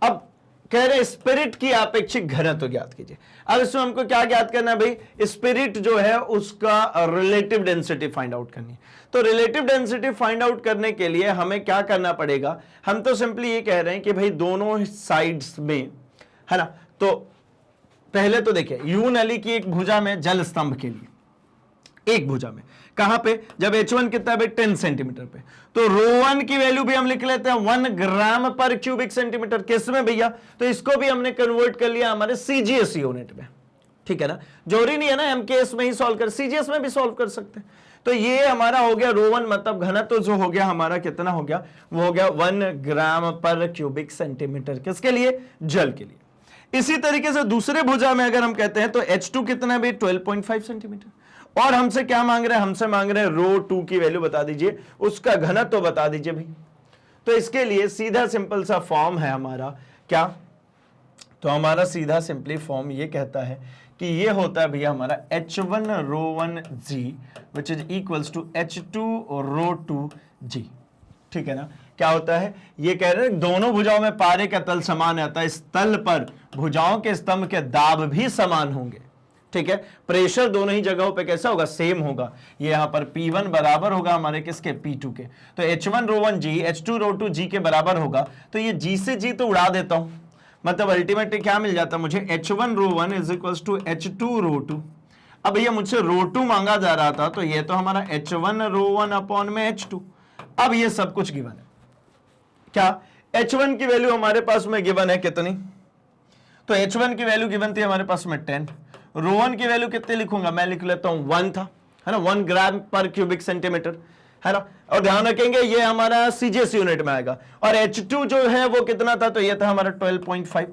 अब कह रहे स्पिरिट की आपेक्षिक घनत्व ज्ञात कीजिए। अब इसमें हमको क्या ज्ञात करना है भाई? स्पिरिट जो है उसका रिलेटिव डेंसिटी फाइंड आउट करनी है। तो रिलेटिव डेंसिटी फाइंड आउट करने के लिए हमें क्या करना पड़ेगा? हम तो सिंपली ये कह रहे हैं कि भाई दोनों साइड्स में, है ना, तो पहले तो देखिए यू नली की एक भुजा में जल स्तंभ के लिए, एक भुजा में कहां पे? जब H1 कितना है भाई? 10 सेंटीमीटर पे, तो ρ1 की वैल्यू भी हम लिख लेते हैं 1 ग्राम पर क्यूबिक सेंटीमीटर। किस में भैया? तो इसको भी हमने कन्वर्ट कर लिया हमारे सीजीएस यूनिट में, ठीक है ना। जोरी नहीं है ना, एमकेएस में ही सॉल्व कर, सीजीएस में भी सॉल्व कर सकते हैं। तो ये हमारा हो गया ρ1, मतलब घनत्व जो हो गया हमारा कितना हो गया? वो हो गया 1 ग्राम पर क्यूबिक सेंटीमीटर। किसके लिए? जल के लिए। इसी तरीके से दूसरे भुजा में अगर हम कहते हैं तो H2 कितना है भाई? 12.5 सेंटीमीटर। और हमसे क्या मांग रहे हैं? हमसे मांग रहे हैं ρ2 की वैल्यू बता दीजिए, उसका घनत्व बता दीजिए भाई। तो इसके लिए सीधा सिंपल सा फॉर्म है हमारा क्या? तो हमारा सीधा सिंपली फॉर्म ये कहता है कि ये होता है भैया हमारा H1 ρ1g which is equals to H2 ρ2g, ठीक है ना। क्या होता है? ये कह रहे हैं दोनों भुजाओं में पारे का तल समान आता है, इस तल पर भुजाओं के स्तंभ के दाब भी समान होंगे, ठीक है। प्रेशर दोनों ही जगहों पे कैसा होगा? सेम होगा। ये यहां पर P1 बराबर होगा हमारे किसके? P2 के। तो H1 ρ1g H2 ρ2g के बराबर होगा। तो ये g से g तो उड़ा देता हूं, मतलब अल्टीमेटली क्या मिल जाता मुझे? H1 ρ1 is equals to H2 ρ2। अब भैया मुझसे ρ2 मांगा जा रहा था, तो ये तो हमारा H1 ρ1 अपॉन में H2। अब ये सब कुछ गिवन है। क्या H1 की वैल्यू हमारे पास में गिवन है कितनी? तो H1 की वैल्यू गिवन थी हमारे पास में 10। ρ1 की वैल्यू कितनी लिखूंगा? मैं लिख लेता हूं 1 था, है ना, 1 ग्राम पर क्यूबिक सेंटीमीटर, है ना। और ध्यान रखेंगे ये हमारा सीजीएस यूनिट में आएगा। और H2 जो है वो कितना था? तो ये था हमारा 12.5।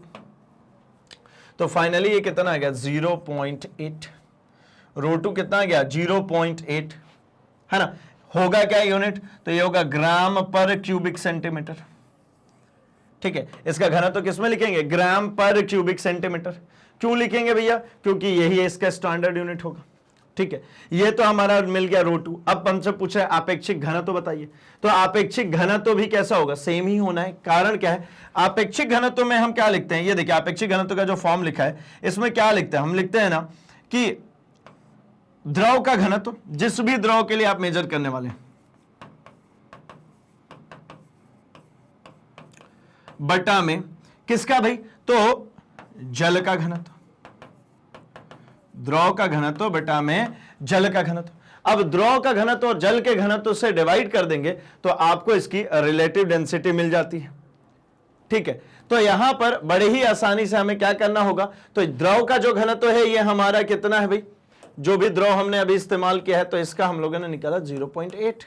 तो फाइनली ये कितना आ गया? 0.8। ρ2 कितना आ गया? 0.8, है ना। होगा क्या यूनिट? तो ये होगा ग्राम पर क्यूबिक सेंटीमीटर, ठीक है। इसका घनत्व तो किसमें लिखेंगे? ग्राम पर क्यूबिक सेंटीमीटर। क्यों लिखेंगे भैया? क्योंकि यही इसका स्टैंडर्ड यूनिट होगा, ठीक है। ये तो हमारा मिल गया ρ2। अब हमसे पूछा है आपेक्षिक घनत्व बताइए। तो आपेक्षिक घनत्व भी कैसा होगा? सेम ही होना है। कारण क्या है? आपेक्षिक घनत्व में हम क्या लिखते हैं? ये देखिए आपेक्षिक घनत्व का जो फॉर्म लिखा है इसमें क्या लिखते हैं? हम लिखते हैं ना कि द्रव का घनत्व, जिस भी द्रव के लिए आप मेजर करने वाले हैं, बटा में किसका भाई? तो जल का घनत्व, द्रव का घनत्व बटा में जल का घनत्व। अब द्रव का घनत्व और जल के घनत्व से डिवाइड कर देंगे तो आपको इसकी रिलेटिव डेंसिटी मिल जाती है, ठीक है। तो यहां पर बड़े ही आसानी से हमें क्या करना होगा? तो द्रव का जो घनत्व है ये हमारा कितना है भाई? जो भी द्रव हमने अभी इस्तेमाल किया है तो इसका हम लोगों ने निकाला 0.8।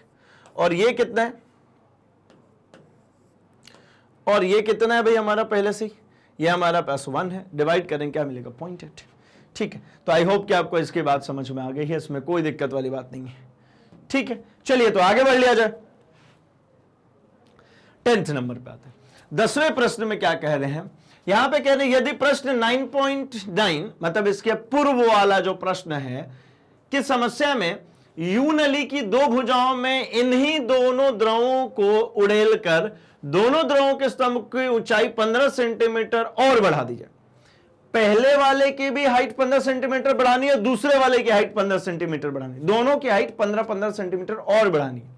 और ये कितना है? और ये कितना है भाई हमारा पहले से? ये हमारा पास 1 है। डिवाइड करेंगे क्या मिलेगा? 0.8, ठीक है। तो आई होप कि आपको इसकी बात समझ में आ गई है, इसमें कोई दिक्कत वाली बात नहीं है, ठीक है। चलिए तो आगे बढ़ लिया जाए। 10th नंबर पे आते हैं। 10वें प्रश्न में क्या कह रहे हैं? यहां पे कह रहे हैं यदि प्रश्न 9.9 मतलब इसके पूर्व वाला जो प्रश्न है कि समस्या में यू नली की दो भुजाओं में इन्हीं दोनों द्रवों को उड़ेल कर दोनों द्रवों के स्तंभ की ऊंचाई 15 सेंटीमीटर और बढ़ा दी जाए। पहले वाले की भी हाइट 15 सेंटीमीटर बढ़ानी है, दूसरे वाले की हाइट 15 सेंटीमीटर बढ़ानी, दोनों की हाइट 15-15 सेंटीमीटर और बढ़ानी है।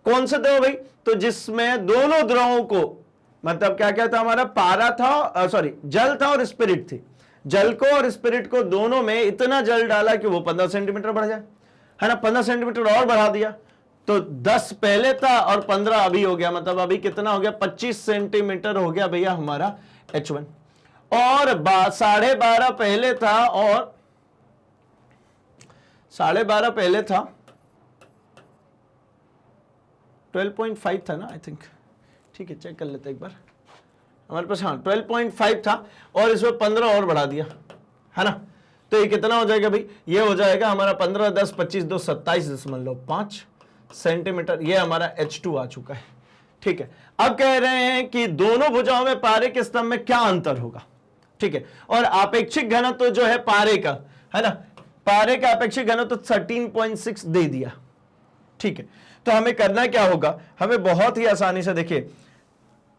कौन सा द्रव भाई? तो जिसमें दोनों द्रवों को, मतलब क्या क्या था हमारा? पारा था, सॉरी जल था और स्पिरिट थी। जल को और स्पिरिट को दोनों में इतना जल डाला कि वो 15 सेंटीमीटर बढ़ जाए, है ना। 15 सेंटीमीटर और बढ़ा दिया तो 10 पहले था और 15 अभी हो गया, मतलब अभी कितना हो गया? 25 सेंटीमीटर हो गया भैया हमारा H1। और 12.5 पहले था और 12.5 पहले था, 12.5 था ना आई थिंक, ठीक है चेक कर लेते एक बार। हमारे पास, हाँ 12.5 था और इसमें 15 और बढ़ा दिया, है ना। तो ये कितना हो जाएगा भाई, ये हो जाएगा हमारा 15, 10, 25, 2, 27.5 सेंटीमीटर। ये हमारा H2 आ चुका है, ठीक है। अब कह रहे हैं कि दोनों भुजाओं में पारे के स्तंभ में क्या अंतर होगा, ठीक है। और अपेक्षिक घनत्व जो है पारे का, है ना, पारे का अपेक्षिक घनत्व 13.6 दे दिया, ठीक है। तो हमें करना क्या होगा, हमें बहुत ही आसानी से, देखिए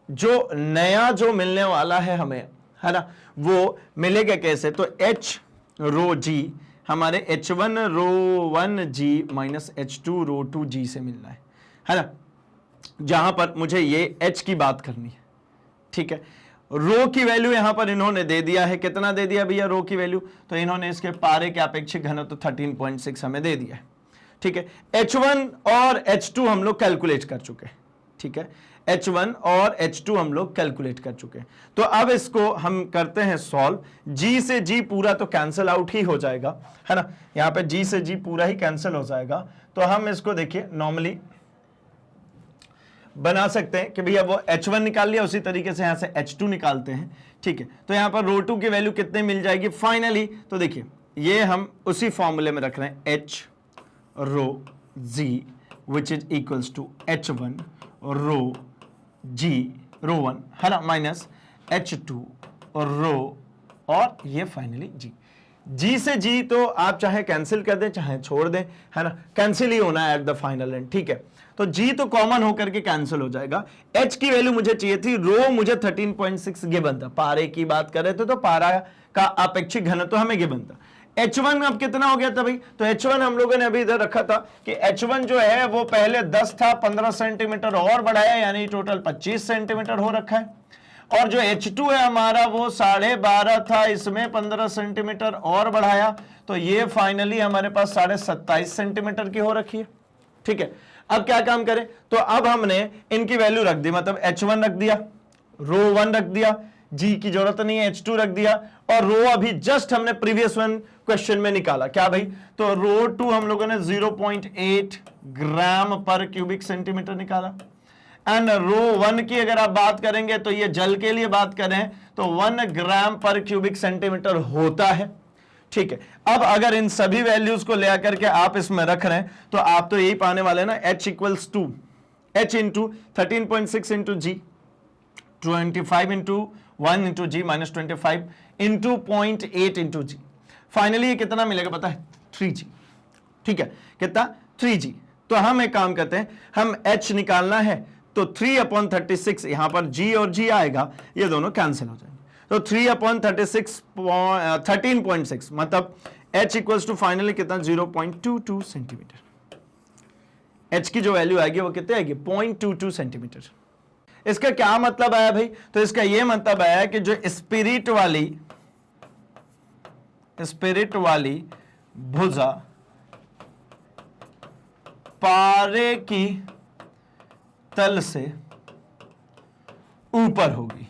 जो नया जो मिलने वाला है हमें, है ना, वो मिलेगा कैसे, तो H रो जी हमारे H1 रो 1 जी माइनस H2 रो 2 जी से मिलना है ना, जहां पर मुझे ये H की बात करनी है, ठीक है। रो की वैल्यू यहां पर इन्होंने दे दिया है, कितना दे दिया भैया रो की वैल्यू, तो इन्होंने इसके पारे के अपेक्षिक घनत्व 13.6 हमें दे दिया है, ठीक है। H1 और H2 हम लोग कैलकुलेट कर चुके हैं, ठीक है। H1 और H2 हम लोग कैलकुलेट कर चुके हैं। तो अब इसको हम करते हैं सॉल्व। G से G पूरा तो कैंसिल आउट ही हो जाएगा, है ना, यहाँ पे G से G पूरा ही कैंसिल हो जाएगा। तो हम इसको देखिए नॉर्मली बना सकते हैं कि भैया वो H1 निकाल लिया, उसी तरीके से यहां से H2 निकालते हैं, ठीक है। तो यहां पर रो 2 की वैल्यू कितने मिल जाएगी फाइनली, तो देखिए ये हम उसी फॉर्मूले में रख रहे हैं, H rho G which is equals to H1 rho G rho 1, है ना, माइनस H2 और रो, और ये फाइनली G से G तो आप चाहे कैंसिल कर दें चाहे छोड़ दें, है ना, कैंसिल ही होना है एट द फाइनल एंड, ठीक है। तो G तो कॉमन होकर के कैंसिल हो जाएगा। H की वैल्यू मुझे चाहिए थी, रो मुझे 13.6 गिवन था, पारे की बात कर रहे थे तो पारा का अपेक्षिक घनत्व तो हमें गिवन था। H1 अब कितना हो गया था भाई, तो H1 हम लोगों ने अभी इधर रखा था कि H1 जो है वो पहले 10 था, 15 सेंटीमीटर और बढ़ाया, यानी टोटल 25 सेंटीमीटर हो रखा है। और जो H2 है हमारा वो 12.5 था, इसमें 15 सेंटीमीटर और बढ़ाया, तो ये फाइनली हमारे पास 27.5 सेंटीमीटर की हो रखी है, ठीक है। अब क्या काम करें, तो अब हमने इनकी वैल्यू रख दी, मतलब H1 रख दिया, रो 1 रख दिया, G की जरूरत नहीं है, H2 रख दिया, और रो अभी जस्ट हमने प्रीवियस वन क्वेश्चन में निकाला क्या भाई, तो रो 2 हम लोगों ने 0.8 ग्राम पर क्यूबिक सेंटीमीटर निकाला। एंड रो 1 की अगर आप बात करेंगे तो ये जल के लिए बात करें तो 1 ग्राम पर क्यूबिक सेंटीमीटर होता है, ठीक है। अब अगर इन सभी वैल्यूज को ले आकर के आप इसमें रख रहे हैं तो आप तो यही पाने वाले ना, H equals to H into 13.6 into G, 25 into 1 into G minus 25 into 0.8 into G, finally ये कितना मिलेगा पता है, 3G, ठीक है, कितना 3G। तो हम एक काम करते हैं, हम H निकालना है तो 3/36, यहां पर G और G आएगा, ये दोनों कैंसिल हो जाएंगे, तो 3/36 13.6 मतलब H इक्वल्स टू फाइनली कितना 0.22 सेंटीमीटर। H की जो वैल्यू आएगी वो कितने आएगी 0.22 सेंटीमीटर। इसका क्या मतलब आया भाई, तो इसका ये मतलब आया कि जो स्पिरिट वाली भुजा पारे की तल से ऊपर होगी,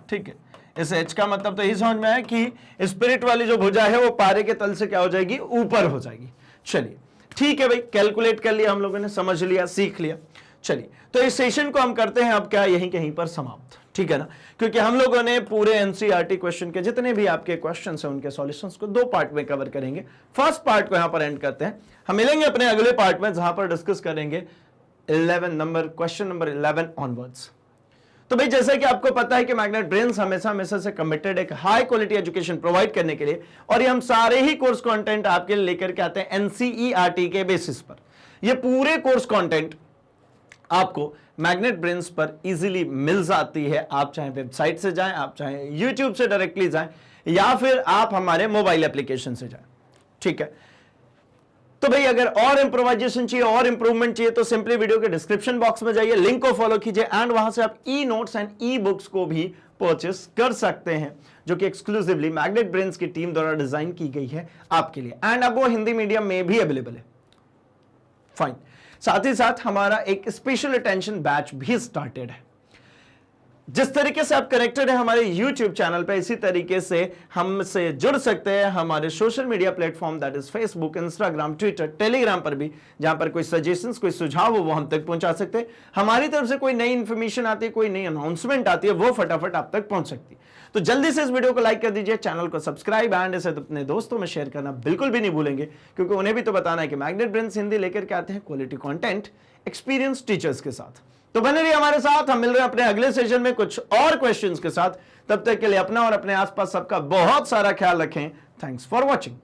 ठीक है। इस H का मतलब तो यही समझ में आया कि स्पिरिट वाली जो भुजा है वो पारे के तल से क्या हो जाएगी, ऊपर हो जाएगी। चलिए ठीक है भाई, कैलकुलेट कर लिया हम लोगों ने, समझ लिया, सीख लिया। चलिए तो इस सेशन को हम करते हैं अब क्या यहीं कहीं पर समाप्त, ठीक है ना, क्योंकि हम लोगों ने पूरे एनसीईआरटी क्वेश्चन के जितने भी आपके क्वेश्चंस हैं उनके सॉल्यूशंस को 2 पार्ट में कवर करेंगे। फर्स्ट पार्ट को यहां पर एंड करते हैं, हम मिलेंगे अपने अगले पार्ट में जहां पर डिस्कस करेंगे क्वेश्चन नंबर 11 ऑनवर्ड्स। तो भाई जैसा कि आपको पता है कि मैग्नेट ब्रेन्स हमेशा से कमिटेड एक हाई क्वालिटी एजुकेशन प्रोवाइड करने के लिए, और ये हम सारे ही कोर्स कंटेंट आपके लिए लेकर के आते हैं एनसीईआरटी के बेसिस पर। ये पूरे कोर्स कंटेंट आपको मैग्नेट ब्रेन्स पर इजीली मिल जाती है, आप चाहे वेबसाइट से जाएं, आप चाहे यूट्यूब से डायरेक्टली जाएं, या फिर आप हमारे मोबाइल एप्लीकेशन से जाएं, ठीक है। तो भाई अगर और इंप्रोवाइजेशन चाहिए और इंप्रूवमेंट चाहिए तो सिंपली वीडियो के डिस्क्रिप्शन बॉक्स में जाइए, लिंक को फॉलो कीजिए, एंड वहां से आप e notes and e books को भी परचेस कर सकते हैं, जो कि एक्सक्लूसिवली मैग्नेट ब्रेन्स की टीम द्वारा डिजाइन की गई है आपके लिए, एंड अब वो हिंदी मीडियम में भी अवेलेबल है। फाइन, साथ ही साथ हमारा एक स्पेशल अटेंशन बैच भी स्टार्टेड है। जिस तरीके से आप कनेक्टेड है हमारे YouTube चैनल पे, इसी तरीके से हमसे जुड़ सकते हैं हमारे social media platform that is Facebook, Instagram, Twitter, Telegram पर भी, जहां पर कोई सजेशंस, कोई सुझाव हो वो हम तक पहुंचा सकते हैं। हमारी तरफ से कोई नई इंफॉर्मेशन आती है, कोई नई अनाउंसमेंट आती है, वो फटाफट आप तक पहुंच सकती है। तो जल्दी से इस वीडियो को लाइक कर दीजिए, चैनल को सब्सक्राइब एंड इसे अपने दोस्तों में शेयर करना बिल्कुल भी नहीं भूलेंगे, क्योंकि उन्हें भी तो बताना है कि मैग्नेट ब्रेन्स हिंदी लेकर के आते हैं क्वालिटी कंटेंट एक्सपीरियंस टीचर्स के साथ। तो बने रहिए हमारे साथ, हम मिल रहे हैं अपने अगले सेशन में कुछ और क्वेश्चंस के साथ। तब तक के लिए अपना और अपने आसपास सबका बहुत सारा ख्याल रखें। Thanks for watching.